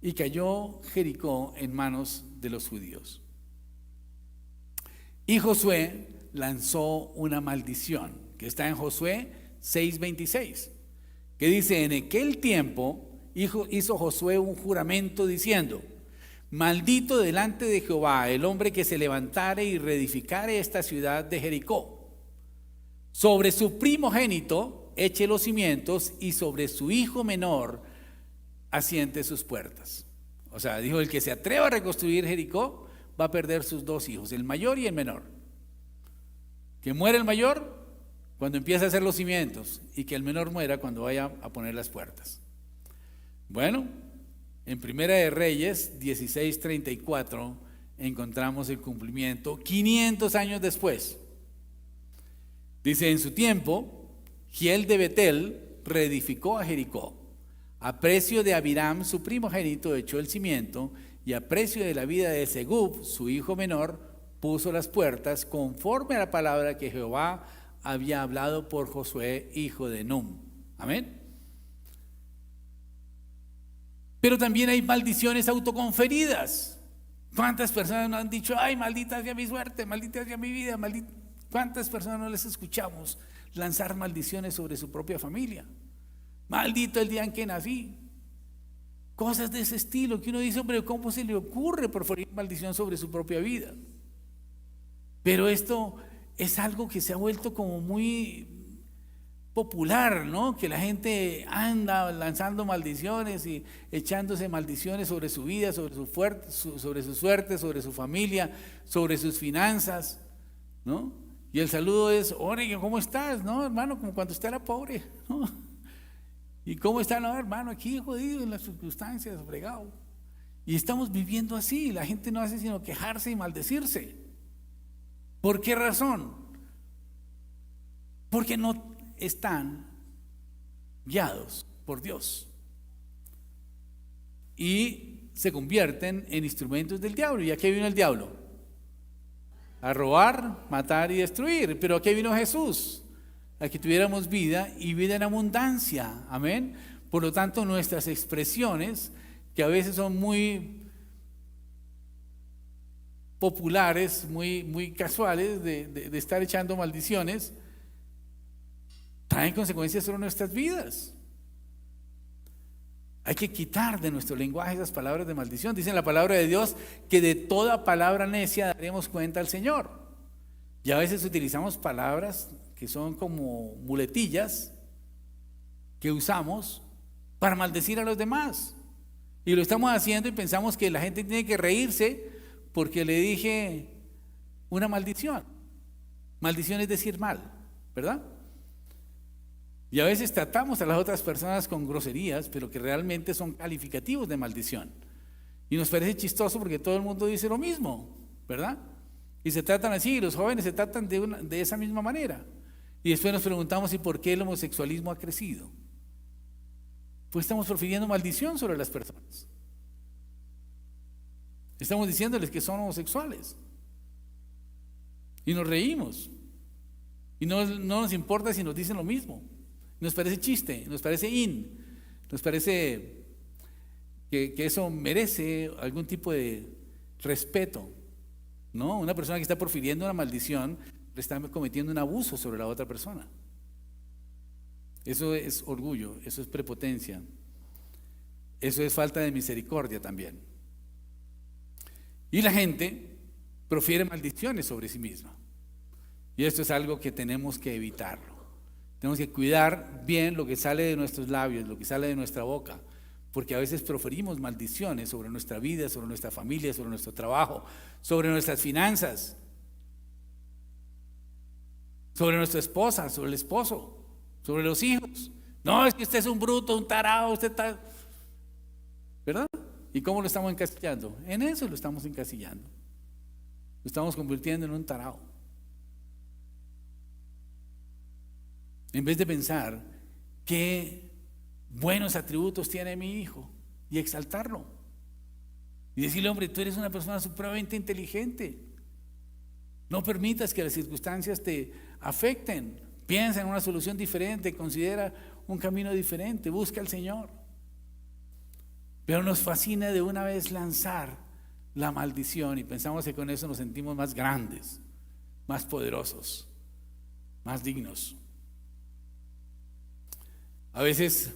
A: Y cayó Jericó en manos de los judíos. Y Josué lanzó una maldición, que está en Josué 6:26, que dice: en aquel tiempo hizo Josué un juramento diciendo: maldito delante de Jehová el hombre que se levantare y reedificare esta ciudad de Jericó. Sobre su primogénito eche los cimientos y sobre su hijo menor asiente sus puertas. O sea, dijo, el que se atreva a reconstruir Jericó va a perder sus dos hijos, el mayor y el menor. Que muera el mayor cuando empiece a hacer los cimientos y que el menor muera cuando vaya a poner las puertas. Bueno, en Primera de Reyes 16:34 encontramos el cumplimiento 500 años después. Dice, en su tiempo, Giel de Betel reedificó a Jericó. A precio de Abiram, su primogénito, echó el cimiento, y a precio de la vida de Segub, su hijo menor, puso las puertas, conforme a la palabra que Jehová había hablado por Josué, hijo de Num. Amén. Pero también hay maldiciones autoconferidas. ¿Cuántas personas nos han dicho, ay, maldita sea mi suerte, maldita sea mi vida, maldita? ¿Cuántas personas no les escuchamos lanzar maldiciones sobre su propia familia? Maldito el día en que nací. Cosas de ese estilo que uno dice, hombre, ¿cómo se le ocurre proferir maldición sobre su propia vida? Pero esto es algo que se ha vuelto como muy popular, ¿no? Que la gente anda lanzando maldiciones y echándose maldiciones sobre su vida, sobre su suerte, sobre su familia, sobre sus finanzas, ¿no? Y el saludo es, oye, ¿cómo estás? ¿No, hermano? Como cuando usted era pobre, ¿no? ¿Y cómo está? No, hermano, aquí jodido en las circunstancias, fregado. Y estamos viviendo así, la gente no hace sino quejarse y maldecirse. ¿Por qué razón? Porque no están guiados por Dios y se convierten en instrumentos del diablo. ¿Y a qué vino el diablo? A robar, matar y destruir. Pero ¿a qué vino Jesús? A que tuviéramos vida y vida en abundancia. Amén. Por lo tanto, nuestras expresiones, que a veces son muy populares, muy casuales, de estar echando maldiciones, traen consecuencias sobre nuestras vidas. Hay que quitar de nuestro lenguaje esas palabras de maldición. Dice en la palabra de Dios que de toda palabra necia daremos cuenta al Señor. Y a veces utilizamos palabras que son como muletillas que usamos para maldecir a los demás. Y lo estamos haciendo y pensamos que la gente tiene que reírse porque le dije una maldición. Maldición es decir mal, ¿verdad? Y a veces tratamos a las otras personas con groserías, pero que realmente son calificativos de maldición. Y nos parece chistoso porque todo el mundo dice lo mismo, ¿verdad? Y se tratan así, y los jóvenes se tratan de esa misma manera. Y después nos preguntamos, ¿y por qué el homosexualismo ha crecido? Pues estamos profiriendo maldición sobre las personas. Estamos diciéndoles que son homosexuales. Y nos reímos. Y no nos importa si nos dicen lo mismo. Nos parece chiste, nos parece nos parece que eso merece algún tipo de respeto, ¿no? Una persona que está profiriendo una maldición le está cometiendo un abuso sobre la otra persona. Eso es orgullo, eso es prepotencia, eso es falta de misericordia también. Y la gente profiere maldiciones sobre sí misma. Y esto es algo que tenemos que evitarlo. Tenemos que cuidar bien lo que sale de nuestros labios, lo que sale de nuestra boca, porque a veces proferimos maldiciones sobre nuestra vida, sobre nuestra familia, sobre nuestro trabajo, sobre nuestras finanzas, sobre nuestra esposa, sobre el esposo, sobre los hijos. No, es que usted es un bruto, un tarado, usted está... ¿Verdad? ¿Y cómo lo estamos encasillando? En eso lo estamos encasillando. Lo estamos convirtiendo en un tarado. En vez de pensar qué buenos atributos tiene mi hijo y exaltarlo. Y decirle, hombre, tú eres una persona supremamente inteligente. No permitas que las circunstancias te afecten. Piensa en una solución diferente, considera un camino diferente, busca al Señor. Pero nos fascina de una vez lanzar la maldición y pensamos que con eso nos sentimos más grandes, más poderosos, más dignos. A veces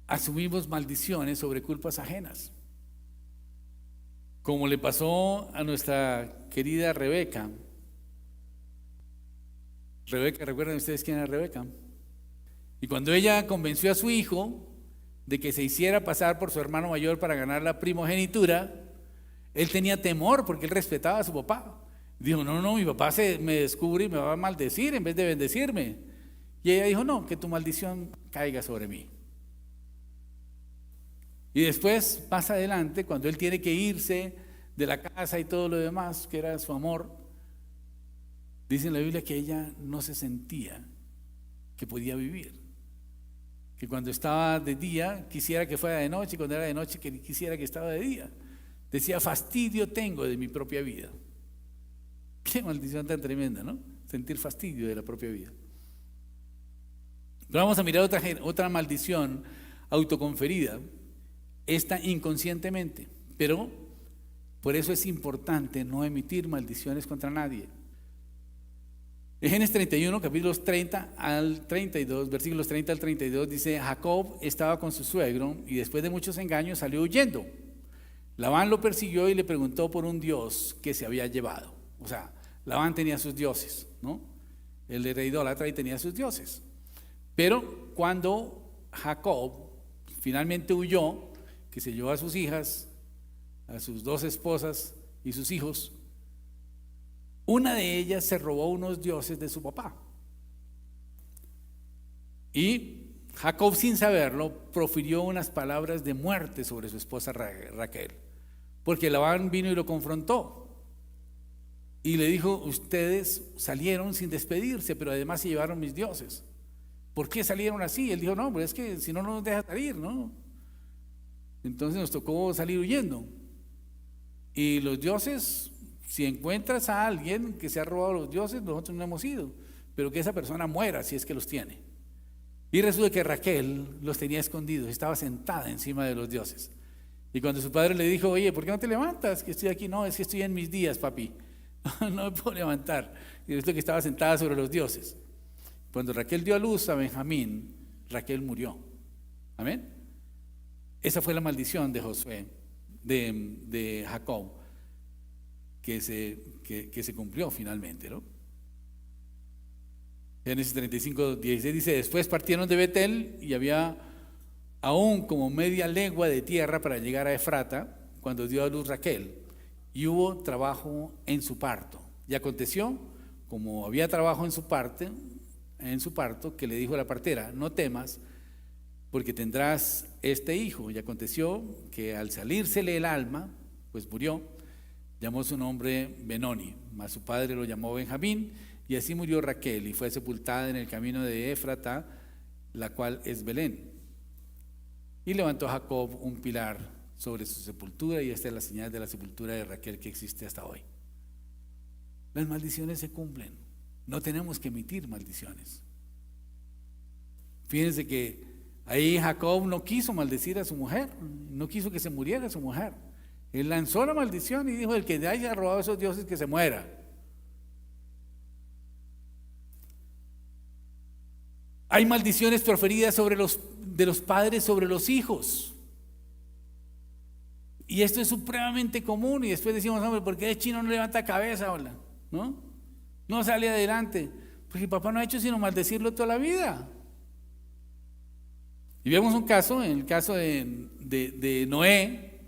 A: asumimos maldiciones sobre culpas ajenas. como le pasó a nuestra querida Rebeca. Rebeca, ¿recuerdan ustedes quién era Rebeca? Y cuando ella convenció a su hijo de que se hiciera pasar por su hermano mayor para ganar la primogenitura, él tenía temor porque él respetaba a su papá. Dijo, no, mi papá me descubre y me va a maldecir en vez de bendecirme. Y ella dijo, no, que tu maldición caiga sobre mí. Y después, más adelante, cuando él tiene que irse de la casa y todo lo demás, que era su amor, dice en la Biblia que ella no se sentía que podía vivir. Que cuando estaba de día quisiera que fuera de noche, y cuando era de noche quisiera que estaba de día. Decía, fastidio tengo de mi propia vida. Qué maldición tan tremenda, ¿no? Sentir fastidio de la propia vida. Pero vamos a mirar otra maldición autoconferida, esta inconscientemente, pero por eso es importante no emitir maldiciones contra nadie. En Génesis 31, capítulos 30 al 32, versículos 30 al 32, dice, Jacob estaba con su suegro y después de muchos engaños salió huyendo. Labán lo persiguió y le preguntó por un dios que se había llevado. O sea, Labán tenía sus dioses, ¿no? Él era idólatra y tenía sus dioses. Pero cuando Jacob finalmente huyó, que se llevó a sus hijas, a sus 2 esposas y sus hijos, una de ellas se robó unos dioses de su papá. Y Jacob, sin saberlo, profirió unas palabras de muerte sobre su esposa Raquel, porque Labán vino y lo confrontó y le dijo, ustedes salieron sin despedirse, pero además se llevaron mis dioses. ¿Por qué salieron así? Él dijo, no, pero es que si no nos deja salir, ¿no? Entonces nos tocó salir huyendo. Y los dioses, si encuentras a alguien que se ha robado los dioses, nosotros no hemos ido, pero que esa persona muera si es que los tiene. Y resulta que Raquel los tenía escondidos, estaba sentada encima de los dioses. Y cuando su padre le dijo, oye, ¿por qué no te levantas? Que estoy aquí. No, es que estoy en mis días, papi. No me puedo levantar. Y resulta que estaba sentada sobre los dioses. Cuando Raquel dio a luz a Benjamín, Raquel murió. Amén. Esa fue la maldición de Josué, de Jacob, que se cumplió finalmente, ¿no? Génesis 35, 16 dice, después partieron de Betel y había aún como media legua de tierra para llegar a Efrata cuando dio a luz Raquel, y hubo trabajo en su parto. Y aconteció, como había trabajo en su parto, que le dijo a la partera, no temas, porque tendrás este hijo. Y aconteció que al salírsele el alma, pues murió, llamó su nombre Benoni, mas su padre lo llamó Benjamín, y así murió Raquel y fue sepultada en el camino de Éfrata, la cual es Belén. Y levantó Jacob un pilar sobre su sepultura, y esta es la señal de la sepultura de Raquel que existe hasta hoy. Las maldiciones se cumplen, no tenemos que emitir maldiciones. Fíjense que ahí Jacob no quiso maldecir a su mujer, no quiso que se muriera su mujer. Él lanzó la maldición y dijo, el que haya robado a esos dioses que se muera. Hay maldiciones proferidas de los padres sobre los hijos. Y esto es supremamente común. Y después decimos, hombre, ¿por qué el chino no levanta cabeza? Hola? No sale adelante. Porque papá no ha hecho sino maldecirlo toda la vida. Y vemos un caso, en el caso de Noé,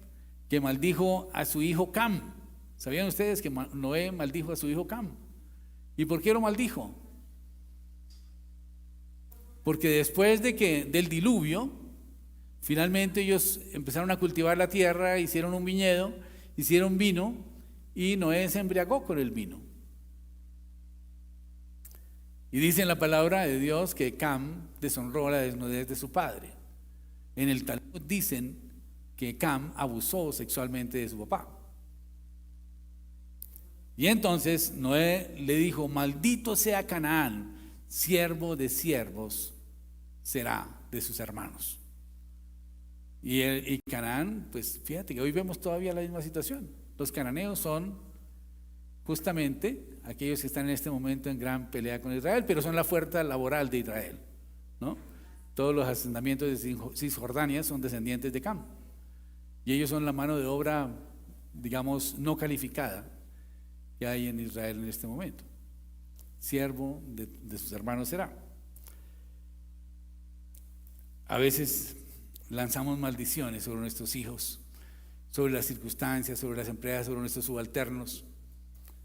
A: que maldijo a su hijo Cam. ¿Sabían ustedes que Noé maldijo a su hijo Cam? ¿Y por qué lo maldijo? Porque después del diluvio, finalmente ellos empezaron a cultivar la tierra, hicieron un viñedo, hicieron vino, y Noé se embriagó con el vino. Y dice en la palabra de Dios que Cam deshonró la desnudez de su padre. En el Talmud dicen que Cam abusó sexualmente de su papá. Y entonces Noé le dijo, maldito sea Canaán, siervo de siervos será de sus hermanos. Y Canaán, pues fíjate que hoy vemos todavía la misma situación. Los cananeos son justamente aquellos que están en este momento en gran pelea con Israel, pero son la fuerza laboral de Israel, ¿no? Todos los asentamientos de Cisjordania son descendientes de Cam, y ellos son la mano de obra digamos, no calificada que hay en Israel en este momento. Siervo de sus hermanos será. A veces lanzamos maldiciones sobre nuestros hijos, sobre las circunstancias, sobre las empresas, sobre nuestros subalternos,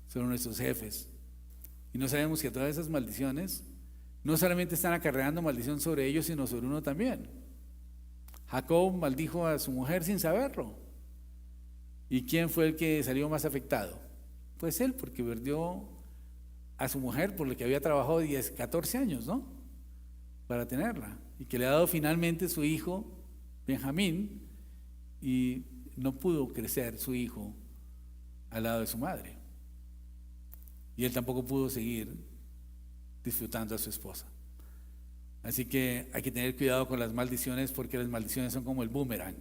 A: sobre nuestros jefes. Y no sabemos que todas esas maldiciones no solamente están acarreando maldición sobre ellos, sino sobre uno también. Jacob maldijo a su mujer sin saberlo. ¿Y quién fue el que salió más afectado? Pues él, porque perdió a su mujer por la que había trabajado 14 años, ¿no? Para tenerla. Y que le ha dado finalmente su hijo, Benjamín, y no pudo crecer su hijo al lado de su madre. Y él tampoco pudo seguir disfrutando a su esposa. Así que hay que tener cuidado con las maldiciones, porque las maldiciones son como el boomerang.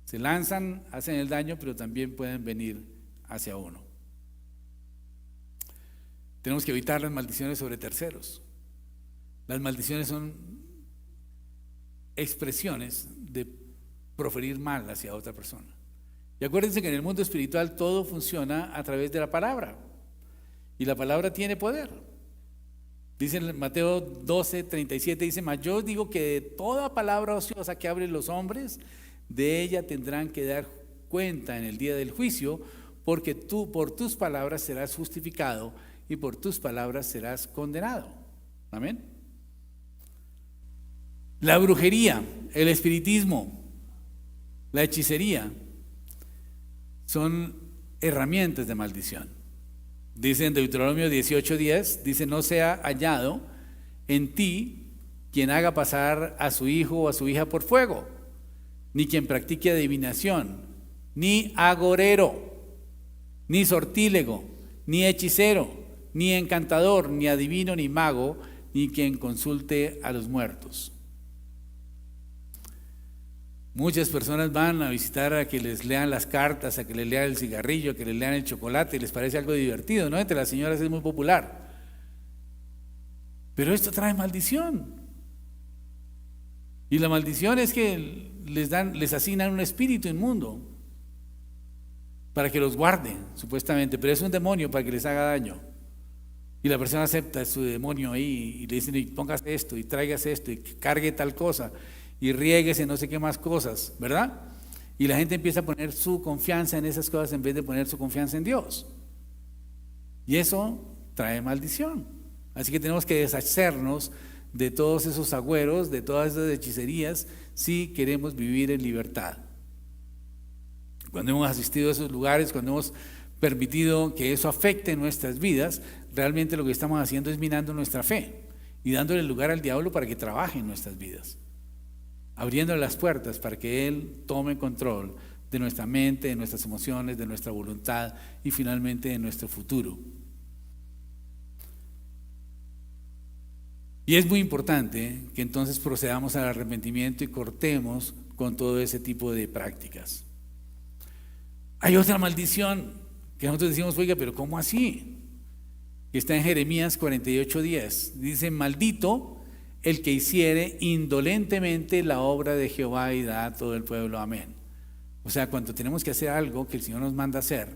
A: Se lanzan, hacen el daño, pero también pueden venir hacia uno. Tenemos que evitar las maldiciones sobre terceros. Las maldiciones son expresiones de proferir mal hacia otra persona. Y acuérdense que en el mundo espiritual todo funciona a través de la palabra. Y la palabra tiene poder. Dice en Mateo 12:37, dice: mas yo digo que de toda palabra ociosa que hablen los hombres, de ella tendrán que dar cuenta en el día del juicio, porque tú por tus palabras serás justificado y por tus palabras serás condenado. Amén. La brujería, el espiritismo, la hechicería son herramientas de maldición. Dice en Deuteronomio 18:10, dice: no sea hallado en ti quien haga pasar a su hijo o a su hija por fuego, ni quien practique adivinación, ni agorero, ni sortílego, ni hechicero, ni encantador, ni adivino, ni mago, ni quien consulte a los muertos. Muchas personas van a visitar a que les lean las cartas, a que les lean el cigarrillo, a que les lean el chocolate, y les parece algo divertido, ¿no? Entre las señoras es muy popular. Pero esto trae maldición. Y la maldición es que les asignan un espíritu inmundo para que los guarde, supuestamente, pero es un demonio para que les haga daño. Y la persona acepta su demonio ahí y le dicen: y póngase esto, y tráigase esto, y cargue tal cosa, y riéguese no sé qué más cosas, ¿verdad? Y la gente empieza a poner su confianza en esas cosas en vez de poner su confianza en Dios. Y eso trae maldición. Así que tenemos que deshacernos de todos esos agüeros, de todas esas hechicerías, si queremos vivir en libertad. Cuando hemos asistido a esos lugares, cuando hemos permitido que eso afecte nuestras vidas, realmente lo que estamos haciendo es minando nuestra fe y dándole lugar al diablo para que trabaje en nuestras vidas, abriéndole las puertas para que él tome control de nuestra mente, de nuestras emociones, de nuestra voluntad y finalmente de nuestro futuro. Y es muy importante que entonces procedamos al arrepentimiento y cortemos con todo ese tipo de prácticas. Hay otra maldición que nosotros decimos: oiga, pero ¿cómo así? Que está en Jeremías 48:10. Dice: maldito el que hiciere indolentemente la obra de Jehová, y da a todo el pueblo amén. O sea, cuando tenemos que hacer algo que el Señor nos manda hacer,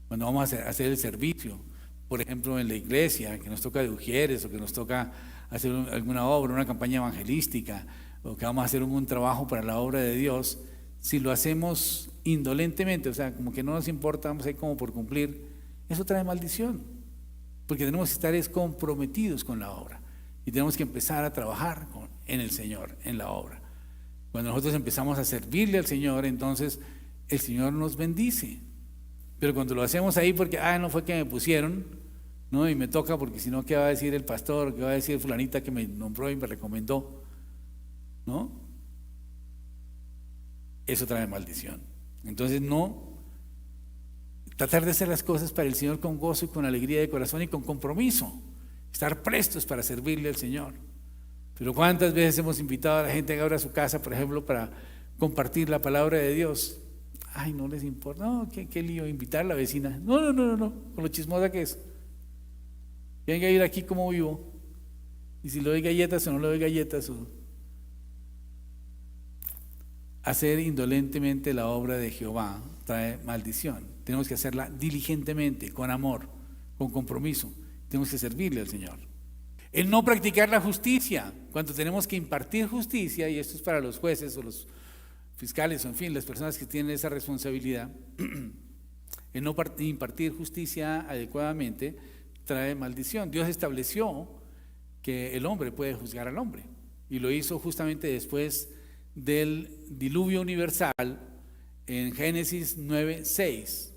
A: cuando vamos a hacer el servicio, por ejemplo en la iglesia, que nos toca de ujieres, o que nos toca hacer alguna obra, una campaña evangelística, o que vamos a hacer un trabajo para la obra de Dios, si lo hacemos indolentemente, o sea, como que no nos importa, vamos a ir como por cumplir, eso trae maldición, porque tenemos que estar comprometidos con la obra. Y tenemos que empezar a trabajar en el Señor, en la obra. Cuando nosotros empezamos a servirle al Señor, entonces el Señor nos bendice. Pero cuando lo hacemos ahí porque, no fue que me pusieron, ¿no? Y me toca, porque si no, ¿qué va a decir el pastor? ¿Qué va a decir fulanita que me nombró y me recomendó? ¿No? Eso trae maldición. Entonces tratar de hacer las cosas para el Señor con gozo y con alegría de corazón y con compromiso. Estar prestos para servirle al Señor. Pero ¿cuántas veces hemos invitado a la gente a que abra su casa, por ejemplo, para compartir la palabra de Dios? Ay, no les importa. No, qué lío invitar a la vecina. No, con lo chismosa que es. Que venga a ir aquí como vivo. Y si le doy galletas o no le doy galletas. hacer indolentemente la obra de Jehová trae maldición. Tenemos que hacerla diligentemente, con amor, con compromiso. Tenemos que servirle al Señor. El no practicar la justicia, cuando tenemos que impartir justicia, y esto es para los jueces o los fiscales, o en fin, las personas que tienen esa responsabilidad, el no impartir justicia adecuadamente trae maldición. Dios estableció que el hombre puede juzgar al hombre, y lo hizo justamente después del diluvio universal en Génesis 9:6.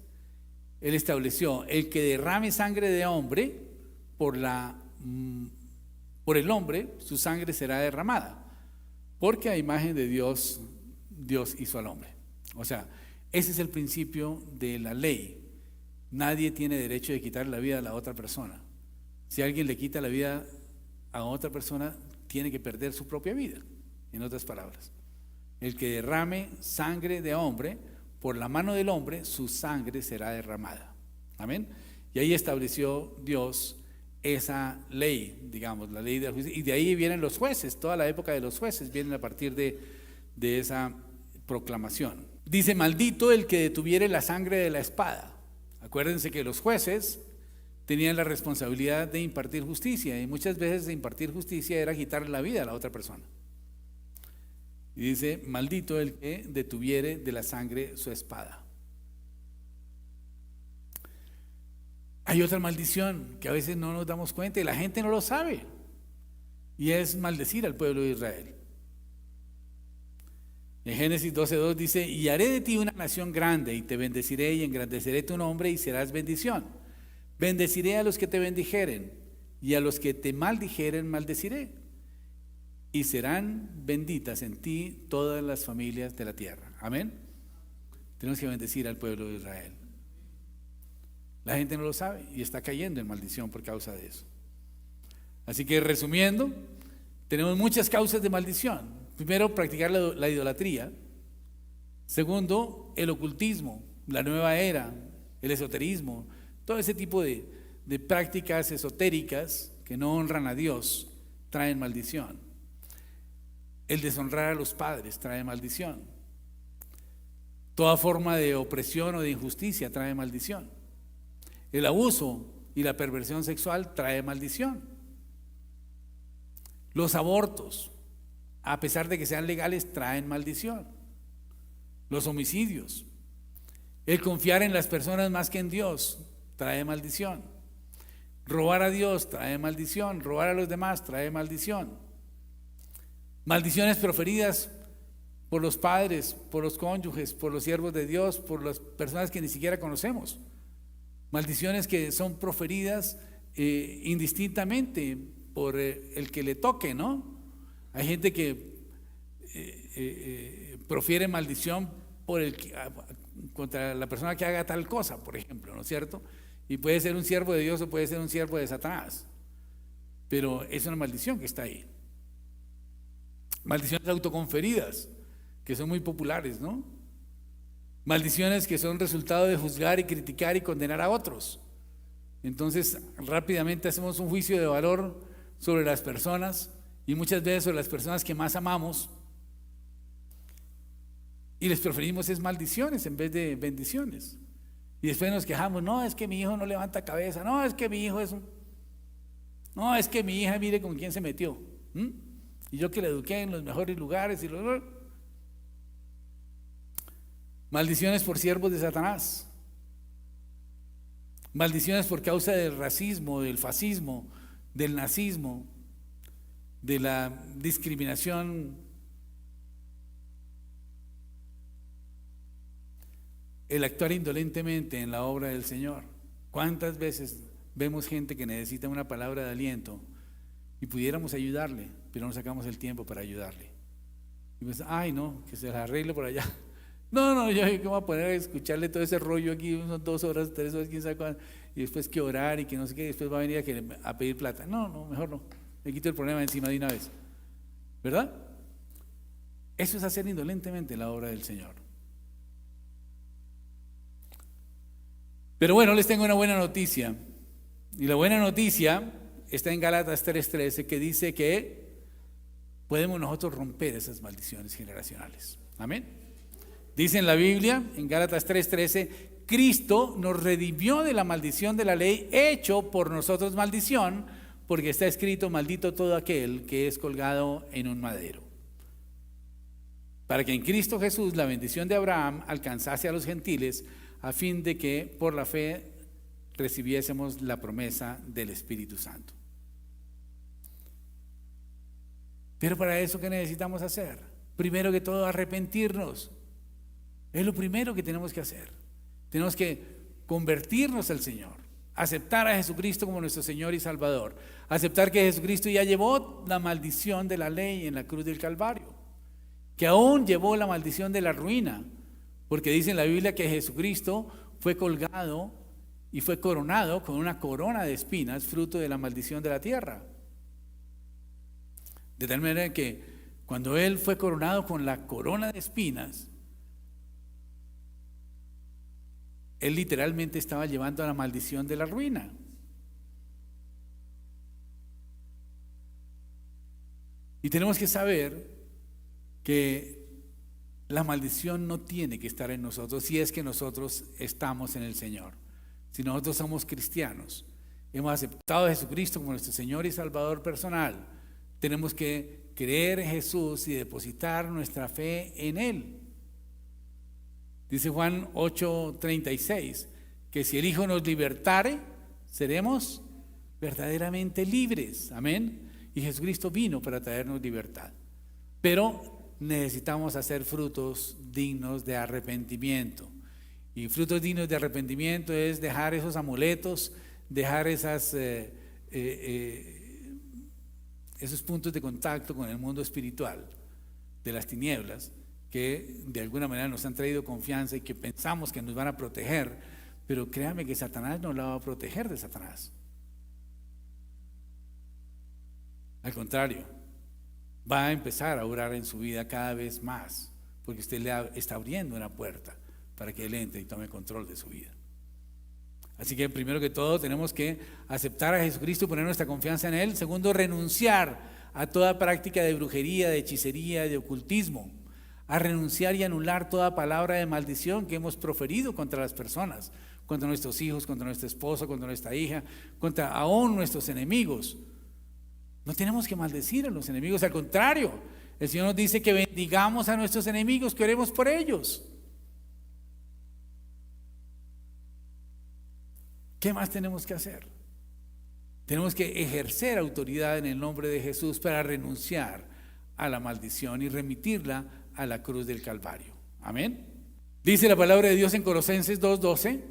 A: Él estableció: el que derrame sangre de hombre, por el hombre su sangre será derramada, porque a imagen de Dios hizo al hombre. O sea, ese es el principio de la ley. Nadie tiene derecho de quitar la vida a la otra persona. Si alguien le quita la vida a otra persona, tiene que perder su propia vida. En otras palabras, el que derrame sangre de hombre, por la mano del hombre su sangre será derramada. Amén. Y ahí estableció Dios esa ley, digamos, la ley de la justicia. Y de ahí vienen los jueces. Toda la época de los jueces vienen a partir de esa proclamación. Dice: maldito el que detuviere la sangre de la espada. Acuérdense que los jueces tenían la responsabilidad de impartir justicia, y muchas veces de impartir justicia era quitarle la vida a la otra persona. Y dice: maldito el que detuviere de la sangre su espada. Hay otra maldición que a veces no nos damos cuenta y la gente no lo sabe, y es maldecir al pueblo de Israel. En Génesis 12:2 dice: y haré de ti una nación grande, y te bendeciré y engrandeceré tu nombre, y serás bendición. Bendeciré a los que te bendijeren, y a los que te maldijeren maldeciré, y serán benditas en ti todas las familias de la tierra. Amén. Tenemos que bendecir al pueblo de Israel. La gente no lo sabe y está cayendo en maldición por causa de eso. Así que, resumiendo, tenemos muchas causas de maldición. Primero, practicar la idolatría. Segundo, el ocultismo, la nueva era, el esoterismo, todo ese tipo de prácticas esotéricas que no honran a Dios traen maldición. El deshonrar a los padres trae maldición. Toda forma de opresión o de injusticia trae maldición. El abuso y la perversión sexual trae maldición. Los abortos, a pesar de que sean legales, traen maldición. Los homicidios, el confiar en las personas más que en Dios, trae maldición. Robar a Dios trae maldición. Robar a los demás trae maldición. Maldiciones proferidas por los padres, por los cónyuges, por los siervos de Dios, por las personas que ni siquiera conocemos. Maldiciones que son proferidas indistintamente por el que le toque, ¿no? Hay gente que profiere maldición contra la persona que haga tal cosa, por ejemplo, ¿no es cierto? Y puede ser un siervo de Dios o puede ser un siervo de Satanás, pero es una maldición que está ahí. Maldiciones autoconferidas, que son muy populares, ¿no? Maldiciones que son resultado de juzgar y criticar y condenar a otros. Entonces, rápidamente hacemos un juicio de valor sobre las personas, y muchas veces sobre las personas que más amamos, y les preferimos es maldiciones en vez de bendiciones. Y después nos quejamos: no, es que mi hijo no levanta cabeza, no, es que mi hijo no, es que mi hija mire con quién se metió. Y yo que la eduqué en los mejores lugares. Maldiciones por siervos de Satanás. Maldiciones por causa del racismo, del fascismo, del nazismo, de la discriminación. El actuar indolentemente en la obra del Señor. ¿Cuántas veces vemos gente que necesita una palabra de aliento y pudiéramos ayudarle, pero no sacamos el tiempo para ayudarle? Y pues, ay no, que se la arregle por allá. No, yo ¿cómo voy a poner a escucharle todo ese rollo aquí, unas 2 horas, 3 horas, quién sabe cuándo, y después que orar y que no sé qué, después va a venir a pedir plata? No, mejor no, me quito el problema encima de una vez, ¿verdad? Eso es hacer indolentemente la obra del Señor. Pero bueno, les tengo una buena noticia, y la buena noticia está en Gálatas 3:13, que dice que podemos nosotros romper esas maldiciones generacionales. Amén. Dice en la Biblia, en Gálatas 3:13, Cristo nos redimió de la maldición de la ley, hecho por nosotros maldición, porque está escrito: maldito todo aquel que es colgado en un madero. Para que en Cristo Jesús la bendición de Abraham alcanzase a los gentiles, a fin de que por la fe recibiésemos la promesa del Espíritu Santo. Pero para eso, ¿qué necesitamos hacer? Primero que todo, arrepentirnos. Es lo primero que tenemos que hacer. Tenemos que convertirnos al Señor, aceptar a Jesucristo como nuestro Señor y Salvador, aceptar que Jesucristo ya llevó la maldición de la ley en la cruz del Calvario, que aún llevó la maldición de la ruina, porque dice en la Biblia que Jesucristo fue colgado y fue coronado con una corona de espinas, fruto de la maldición de la tierra. De tal manera que cuando Él fue coronado con la corona de espinas, Él literalmente estaba llevando a la maldición de la ruina. Y tenemos que saber que la maldición no tiene que estar en nosotros si es que nosotros estamos en el Señor. Si nosotros somos cristianos, hemos aceptado a Jesucristo como nuestro Señor y Salvador personal, tenemos que creer en Jesús y depositar nuestra fe en Él. Dice Juan 8:36, que si el Hijo nos libertare, seremos verdaderamente libres. Amén. Y Jesucristo vino para traernos libertad. Pero necesitamos hacer frutos dignos de arrepentimiento. Y frutos dignos de arrepentimiento es dejar esos amuletos, dejar esos puntos de contacto con el mundo espiritual de las tinieblas, que de alguna manera nos han traído confianza y que pensamos que nos van a proteger, pero créame que Satanás no la va a proteger de Satanás. Al contrario, va a empezar a orar en su vida cada vez más, porque usted le está abriendo una puerta para que Él entre y tome control de su vida. Así que primero que todo tenemos que aceptar a Jesucristo y poner nuestra confianza en Él. Segundo, renunciar a toda práctica de brujería, de hechicería, de ocultismo, a renunciar y anular toda palabra de maldición que hemos proferido contra las personas, contra nuestros hijos, contra nuestro esposo, contra nuestra hija, contra aún nuestros enemigos. No tenemos que maldecir a los enemigos, al contrario, el Señor nos dice que bendigamos a nuestros enemigos, que oremos por ellos. ¿Qué más tenemos que hacer? Tenemos que ejercer autoridad en el nombre de Jesús para renunciar a la maldición y remitirla a la cruz del Calvario. Amén. Dice la palabra de Dios en Colosenses 2:12: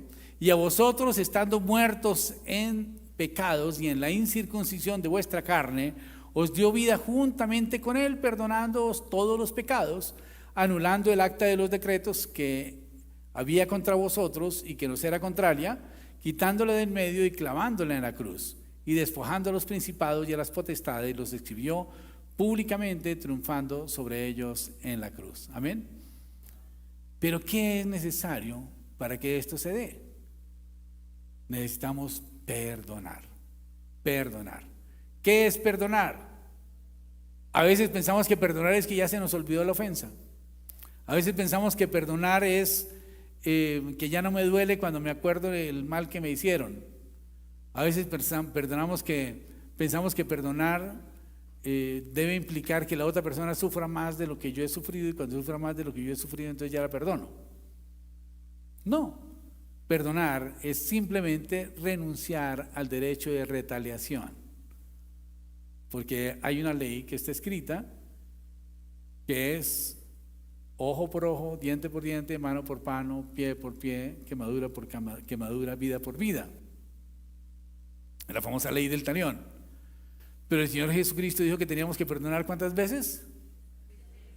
A: y a vosotros, estando muertos en pecados y en la incircuncisión de vuestra carne, os dio vida juntamente con Él, perdonándoos todos los pecados, anulando el acta de los decretos que había contra vosotros y que nos era contraria, quitándola del medio y clavándola en la cruz, y despojando a los principados y a las potestades, los exhibió públicamente, triunfando sobre ellos en la cruz. Amén. Pero ¿qué es necesario para que esto se dé? Necesitamos perdonar. Perdonar. ¿Qué es perdonar? A veces pensamos que perdonar es que ya se nos olvidó la ofensa. A veces pensamos que perdonar es que ya no me duele cuando me acuerdo del mal que me hicieron. A veces pensamos que perdonar debe implicar que la otra persona sufra más de lo que yo he sufrido, y cuando sufra más de lo que yo he sufrido, entonces ya la perdono. No, perdonar es simplemente renunciar al derecho de retaliación, porque hay una ley que está escrita que es ojo por ojo, diente por diente, mano por mano, pie por pie, quemadura por quemadura, vida por vida. La famosa ley del talión. Pero el Señor Jesucristo dijo que teníamos que perdonar ¿cuántas veces?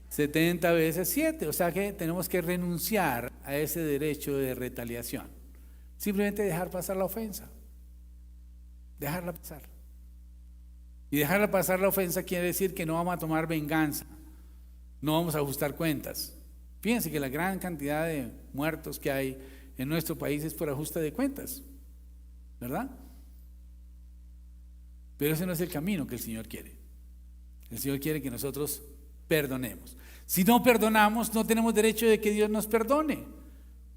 A: 70 veces 7. O sea que tenemos que renunciar a ese derecho de retaliación. Simplemente dejar pasar la ofensa. Dejarla pasar. Y dejarla pasar la ofensa quiere decir que no vamos a tomar venganza. No vamos a ajustar cuentas. Fíjense que la gran cantidad de muertos que hay en nuestro país es por ajuste de cuentas, ¿verdad? Pero ese no es el camino que el Señor quiere. El Señor quiere que nosotros perdonemos. Si no perdonamos, no tenemos derecho de que Dios nos perdone,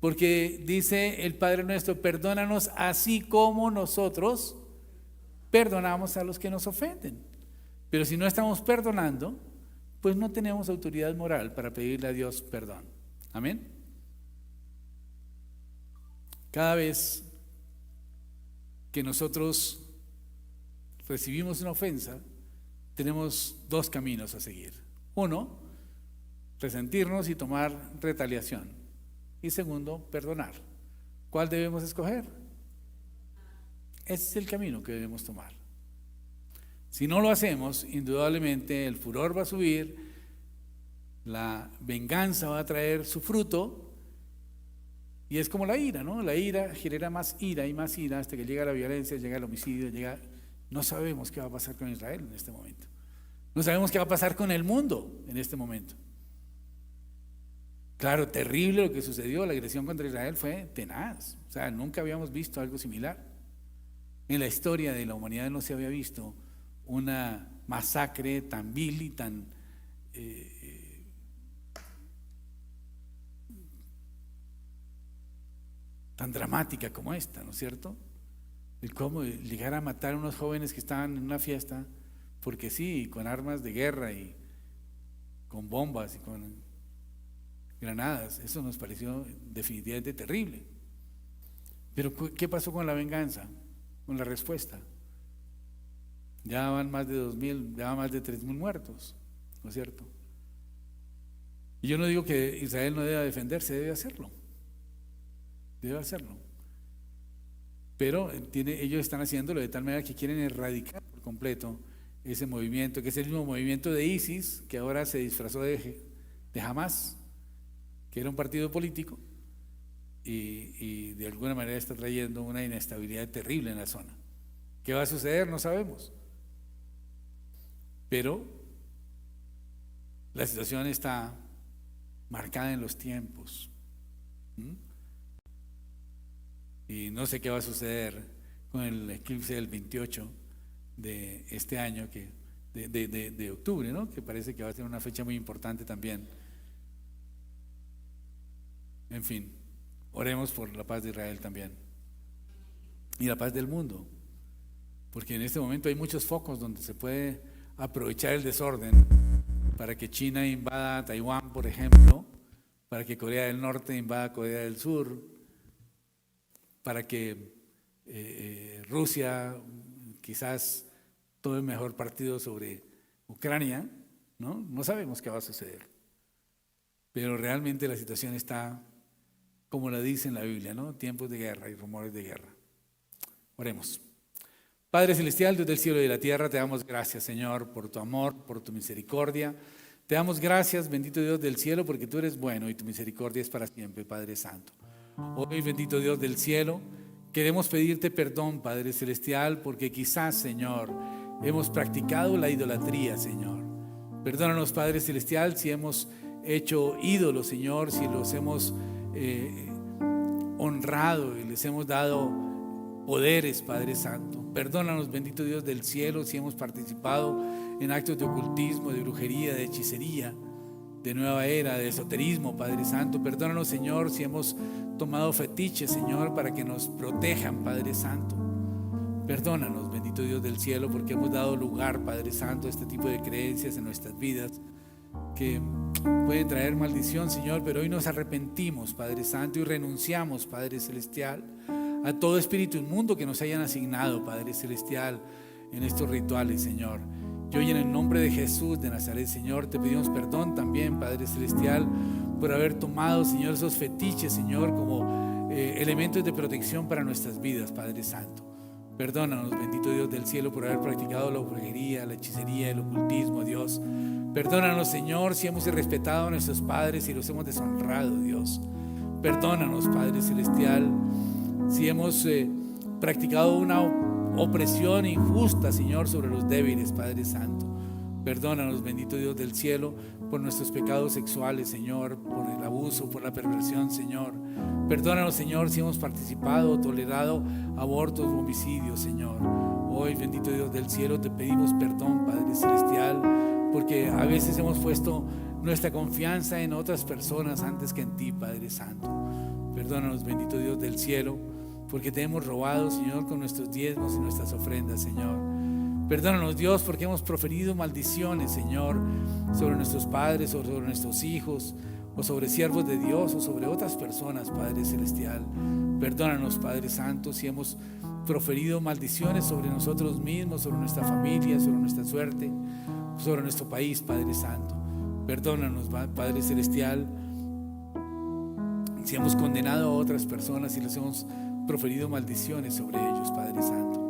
A: porque dice el Padre nuestro: perdónanos así como nosotros perdonamos a los que nos ofenden. Pero si no estamos perdonando, pues no tenemos autoridad moral para pedirle a Dios perdón. Amén. Cada vez que nosotros recibimos una ofensa, tenemos dos caminos a seguir. Uno, resentirnos y tomar retaliación. Y segundo, perdonar. ¿Cuál debemos escoger? Ese es el camino que debemos tomar. Si no lo hacemos, indudablemente el furor va a subir, la venganza va a traer su fruto, y es como la ira, ¿no? La ira genera más ira y más ira hasta que llega la violencia, llega el homicidio, no sabemos qué va a pasar con Israel en este momento. No sabemos qué va a pasar con el mundo en este momento. Claro, terrible lo que sucedió, la agresión contra Israel fue tenaz. O sea, nunca habíamos visto algo similar. En la historia de la humanidad no se había visto una masacre tan vil y tan dramática como esta, ¿no es cierto? El cómo llegar a matar a unos jóvenes que estaban en una fiesta, porque sí, con armas de guerra y con bombas y con granadas. Eso nos pareció definitivamente terrible. Pero ¿qué pasó con la venganza? Con la respuesta. Ya van más de 2,000, ya van más de 3,000 muertos, ¿no es cierto? Y yo no digo que Israel no deba defenderse, debe hacerlo. Debe hacerlo. Pero ellos están haciéndolo de tal manera que quieren erradicar por completo ese movimiento, que es el mismo movimiento de ISIS, que ahora se disfrazó de Hamas, que era un partido político, y de alguna manera está trayendo una inestabilidad terrible en la zona. ¿Qué va a suceder? No sabemos. Pero la situación está marcada en los tiempos. Y no sé qué va a suceder con el eclipse del 28 de este año, de octubre, ¿no? Que parece que va a ser una fecha muy importante también. En fin, oremos por la paz de Israel también y la paz del mundo, porque en este momento hay muchos focos donde se puede aprovechar el desorden para que China invada Taiwán, por ejemplo, para que Corea del Norte invada Corea del Sur, para que Rusia quizás tome mejor partido sobre Ucrania, ¿no? No sabemos qué va a suceder, pero realmente la situación está como la dice en la Biblia, ¿no? Tiempos de guerra y rumores de guerra. Oremos. Padre Celestial, Dios del cielo y de la tierra, te damos gracias, Señor, por tu amor, por tu misericordia. Te damos gracias, bendito Dios del cielo, porque tú eres bueno y tu misericordia es para siempre, Padre Santo. Hoy, bendito Dios del cielo, queremos pedirte perdón, Padre Celestial, porque quizás, Señor, hemos practicado la idolatría, Señor. Perdónanos, Padre Celestial, si hemos hecho ídolos, Señor, si los hemos honrado y les hemos dado poderes, Padre Santo. Perdónanos, bendito Dios del cielo, si hemos participado en actos de ocultismo, de brujería, de hechicería, de nueva era, de esoterismo, Padre Santo. Perdónanos, Señor, si hemos tomado fetiches, Señor, para que nos protejan, Padre Santo. Perdónanos, bendito Dios del cielo, porque hemos dado lugar, Padre Santo, a este tipo de creencias en nuestras vidas que pueden traer maldición, Señor, pero hoy nos arrepentimos, Padre Santo, y renunciamos, Padre Celestial, a todo espíritu inmundo que nos hayan asignado, Padre Celestial, en estos rituales, Señor. Y hoy en el nombre de Jesús de Nazaret, Señor, te pedimos perdón también, Padre Celestial, por haber tomado, Señor, esos fetiches, Señor, como elementos de protección para nuestras vidas, Padre Santo. Perdónanos, bendito Dios del cielo, por haber practicado la brujería, la hechicería, el ocultismo, Dios. Perdónanos, Señor, si hemos irrespetado a nuestros padres y los hemos deshonrado, Dios. Perdónanos, Padre Celestial, si hemos practicado una opresión injusta, Señor, sobre los débiles, Padre Santo. Perdónanos, bendito Dios del cielo, por nuestros pecados sexuales, Señor, por el abuso, por la perversión, Señor. Perdónanos, Señor, si hemos participado o tolerado abortos o homicidios, Señor. Hoy, bendito Dios del cielo, te pedimos perdón, Padre Celestial, porque a veces hemos puesto nuestra confianza en otras personas antes que en ti, Padre Santo. Perdónanos, bendito Dios del cielo, porque te hemos robado, Señor, con nuestros diezmos y nuestras ofrendas, Señor. Perdónanos, Dios, porque hemos proferido maldiciones, Señor, sobre nuestros padres o sobre nuestros hijos, o sobre siervos de Dios, o sobre otras personas, Padre Celestial. Perdónanos, Padre Santo, si hemos proferido maldiciones sobre nosotros mismos, sobre nuestra familia, sobre nuestra suerte, sobre nuestro país, Padre Santo. Perdónanos, Padre Celestial, si hemos condenado a otras personas y les hemos proferido maldiciones sobre ellos, Padre Santo.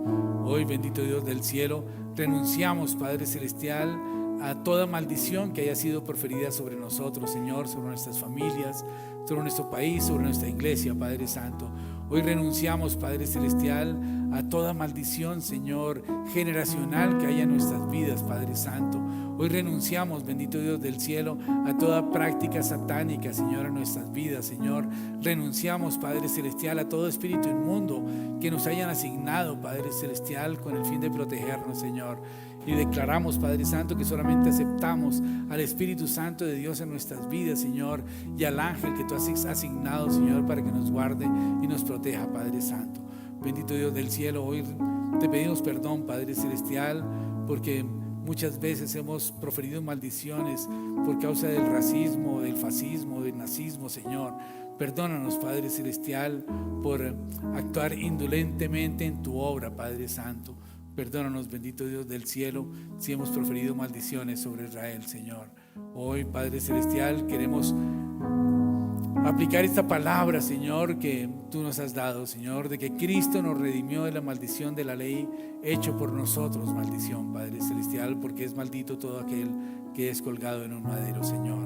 A: Hoy, bendito Dios del cielo, renunciamos, Padre Celestial, a toda maldición que haya sido proferida sobre nosotros, Señor, sobre nuestras familias, sobre nuestro país, sobre nuestra iglesia, Padre Santo. Hoy renunciamos, Padre Celestial, a toda maldición, Señor, generacional que haya en nuestras vidas, Padre Santo. Hoy renunciamos, bendito Dios del cielo, a toda práctica satánica, Señor, en nuestras vidas, Señor. Renunciamos, Padre Celestial, a todo espíritu inmundo que nos hayan asignado, Padre Celestial, con el fin de protegernos, Señor. Y declaramos, Padre Santo, que solamente aceptamos al Espíritu Santo de Dios en nuestras vidas, Señor, y al ángel que tú has asignado, Señor, para que nos guarde y nos proteja, Padre Santo. Bendito Dios del cielo, hoy te pedimos perdón, Padre Celestial, porque muchas veces hemos proferido maldiciones por causa del racismo, del fascismo, del nazismo, Señor. Perdónanos, Padre Celestial, por actuar indolentemente en tu obra, Padre Santo. Perdónanos, bendito Dios del cielo, si hemos proferido maldiciones sobre Israel, Señor. Hoy, Padre Celestial, queremos aplicar esta palabra, Señor, que tú nos has dado, Señor, de que Cristo nos redimió de la maldición de la ley, hecho por nosotros maldición, Padre Celestial, porque es maldito todo aquel que es colgado en un madero, Señor.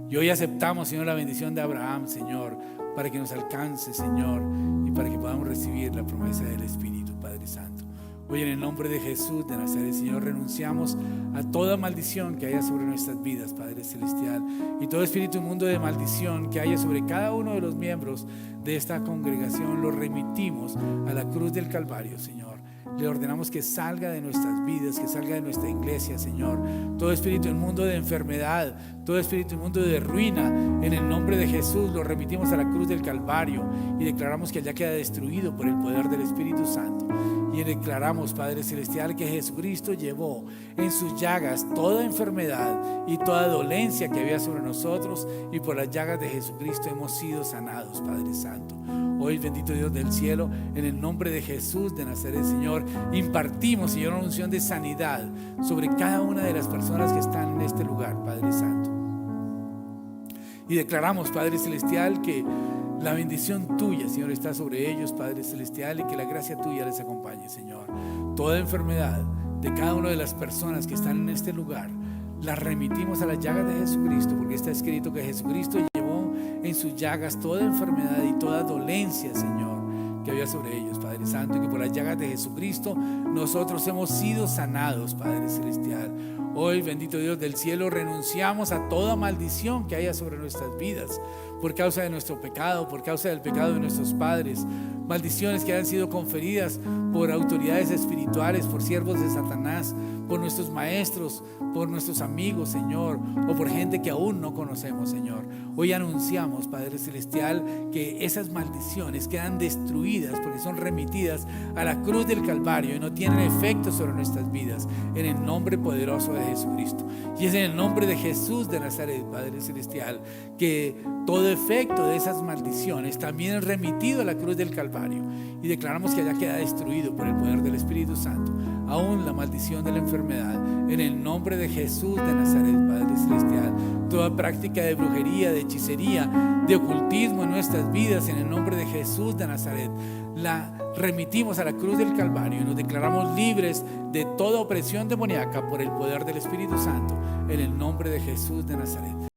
A: Y hoy aceptamos, Señor, la bendición de Abraham, Señor, para que nos alcance, Señor, y para que podamos recibir la promesa del Espíritu, Padre Santo. Hoy, en el nombre de Jesús de Nazaret, Señor, renunciamos a toda maldición que haya sobre nuestras vidas, Padre Celestial, y todo espíritu inmundo de maldición que haya sobre cada uno de los miembros de esta congregación, lo remitimos a la cruz del Calvario, Señor. Le ordenamos que salga de nuestras vidas, que salga de nuestra iglesia, Señor. Todo espíritu inmundo de enfermedad, todo espíritu inmundo de ruina, en el nombre de Jesús lo remitimos a la cruz del Calvario y declaramos que allá queda destruido por el poder del Espíritu Santo. Y declaramos, Padre Celestial, que Jesucristo llevó en sus llagas toda enfermedad y toda dolencia que había sobre nosotros, y por las llagas de Jesucristo hemos sido sanados, Padre Santo. Hoy, bendito Dios del cielo, en el nombre de Jesús de Nazaret, Señor, impartimos, Señor, una unción de sanidad sobre cada una de las personas que están en este lugar, Padre Santo. Y declaramos, Padre Celestial, que la bendición tuya, Señor, está sobre ellos, Padre Celestial, y que la gracia tuya les acompañe, Señor. Toda enfermedad de cada una de las personas que están en este lugar, la remitimos a las llagas de Jesucristo, porque está escrito que Jesucristo llevó en sus llagas toda enfermedad y toda dolencia, Señor, que había sobre ellos, Padre Santo, y que por las llagas de Jesucristo nosotros hemos sido sanados, Padre Celestial. Hoy, bendito Dios del cielo, renunciamos a toda maldición que haya sobre nuestras vidas por causa de nuestro pecado, por causa del pecado de nuestros padres, maldiciones que han sido conferidas por autoridades espirituales, por siervos de Satanás, por nuestros maestros, por nuestros amigos, Señor, o por gente que aún no conocemos, Señor. Hoy anunciamos, Padre Celestial, que esas maldiciones quedan destruidas porque son remitidas a la cruz del Calvario y no tienen efecto sobre nuestras vidas, en el nombre poderoso de Jesucristo. Y es en el nombre de Jesús de Nazaret, Padre Celestial, que todo efecto de esas maldiciones también es remitido a la cruz del Calvario, y declaramos que allá queda destruido por el poder del Espíritu Santo, aún la maldición de la enfermedad, en el nombre de Jesús de Nazaret, Padre Celestial. Toda práctica de brujería, de hechicería, de ocultismo en nuestras vidas, en el nombre de Jesús de Nazaret, la remitimos a la cruz del Calvario y nos declaramos libres de toda opresión demoníaca por el poder del Espíritu Santo, en el nombre de Jesús de Nazaret.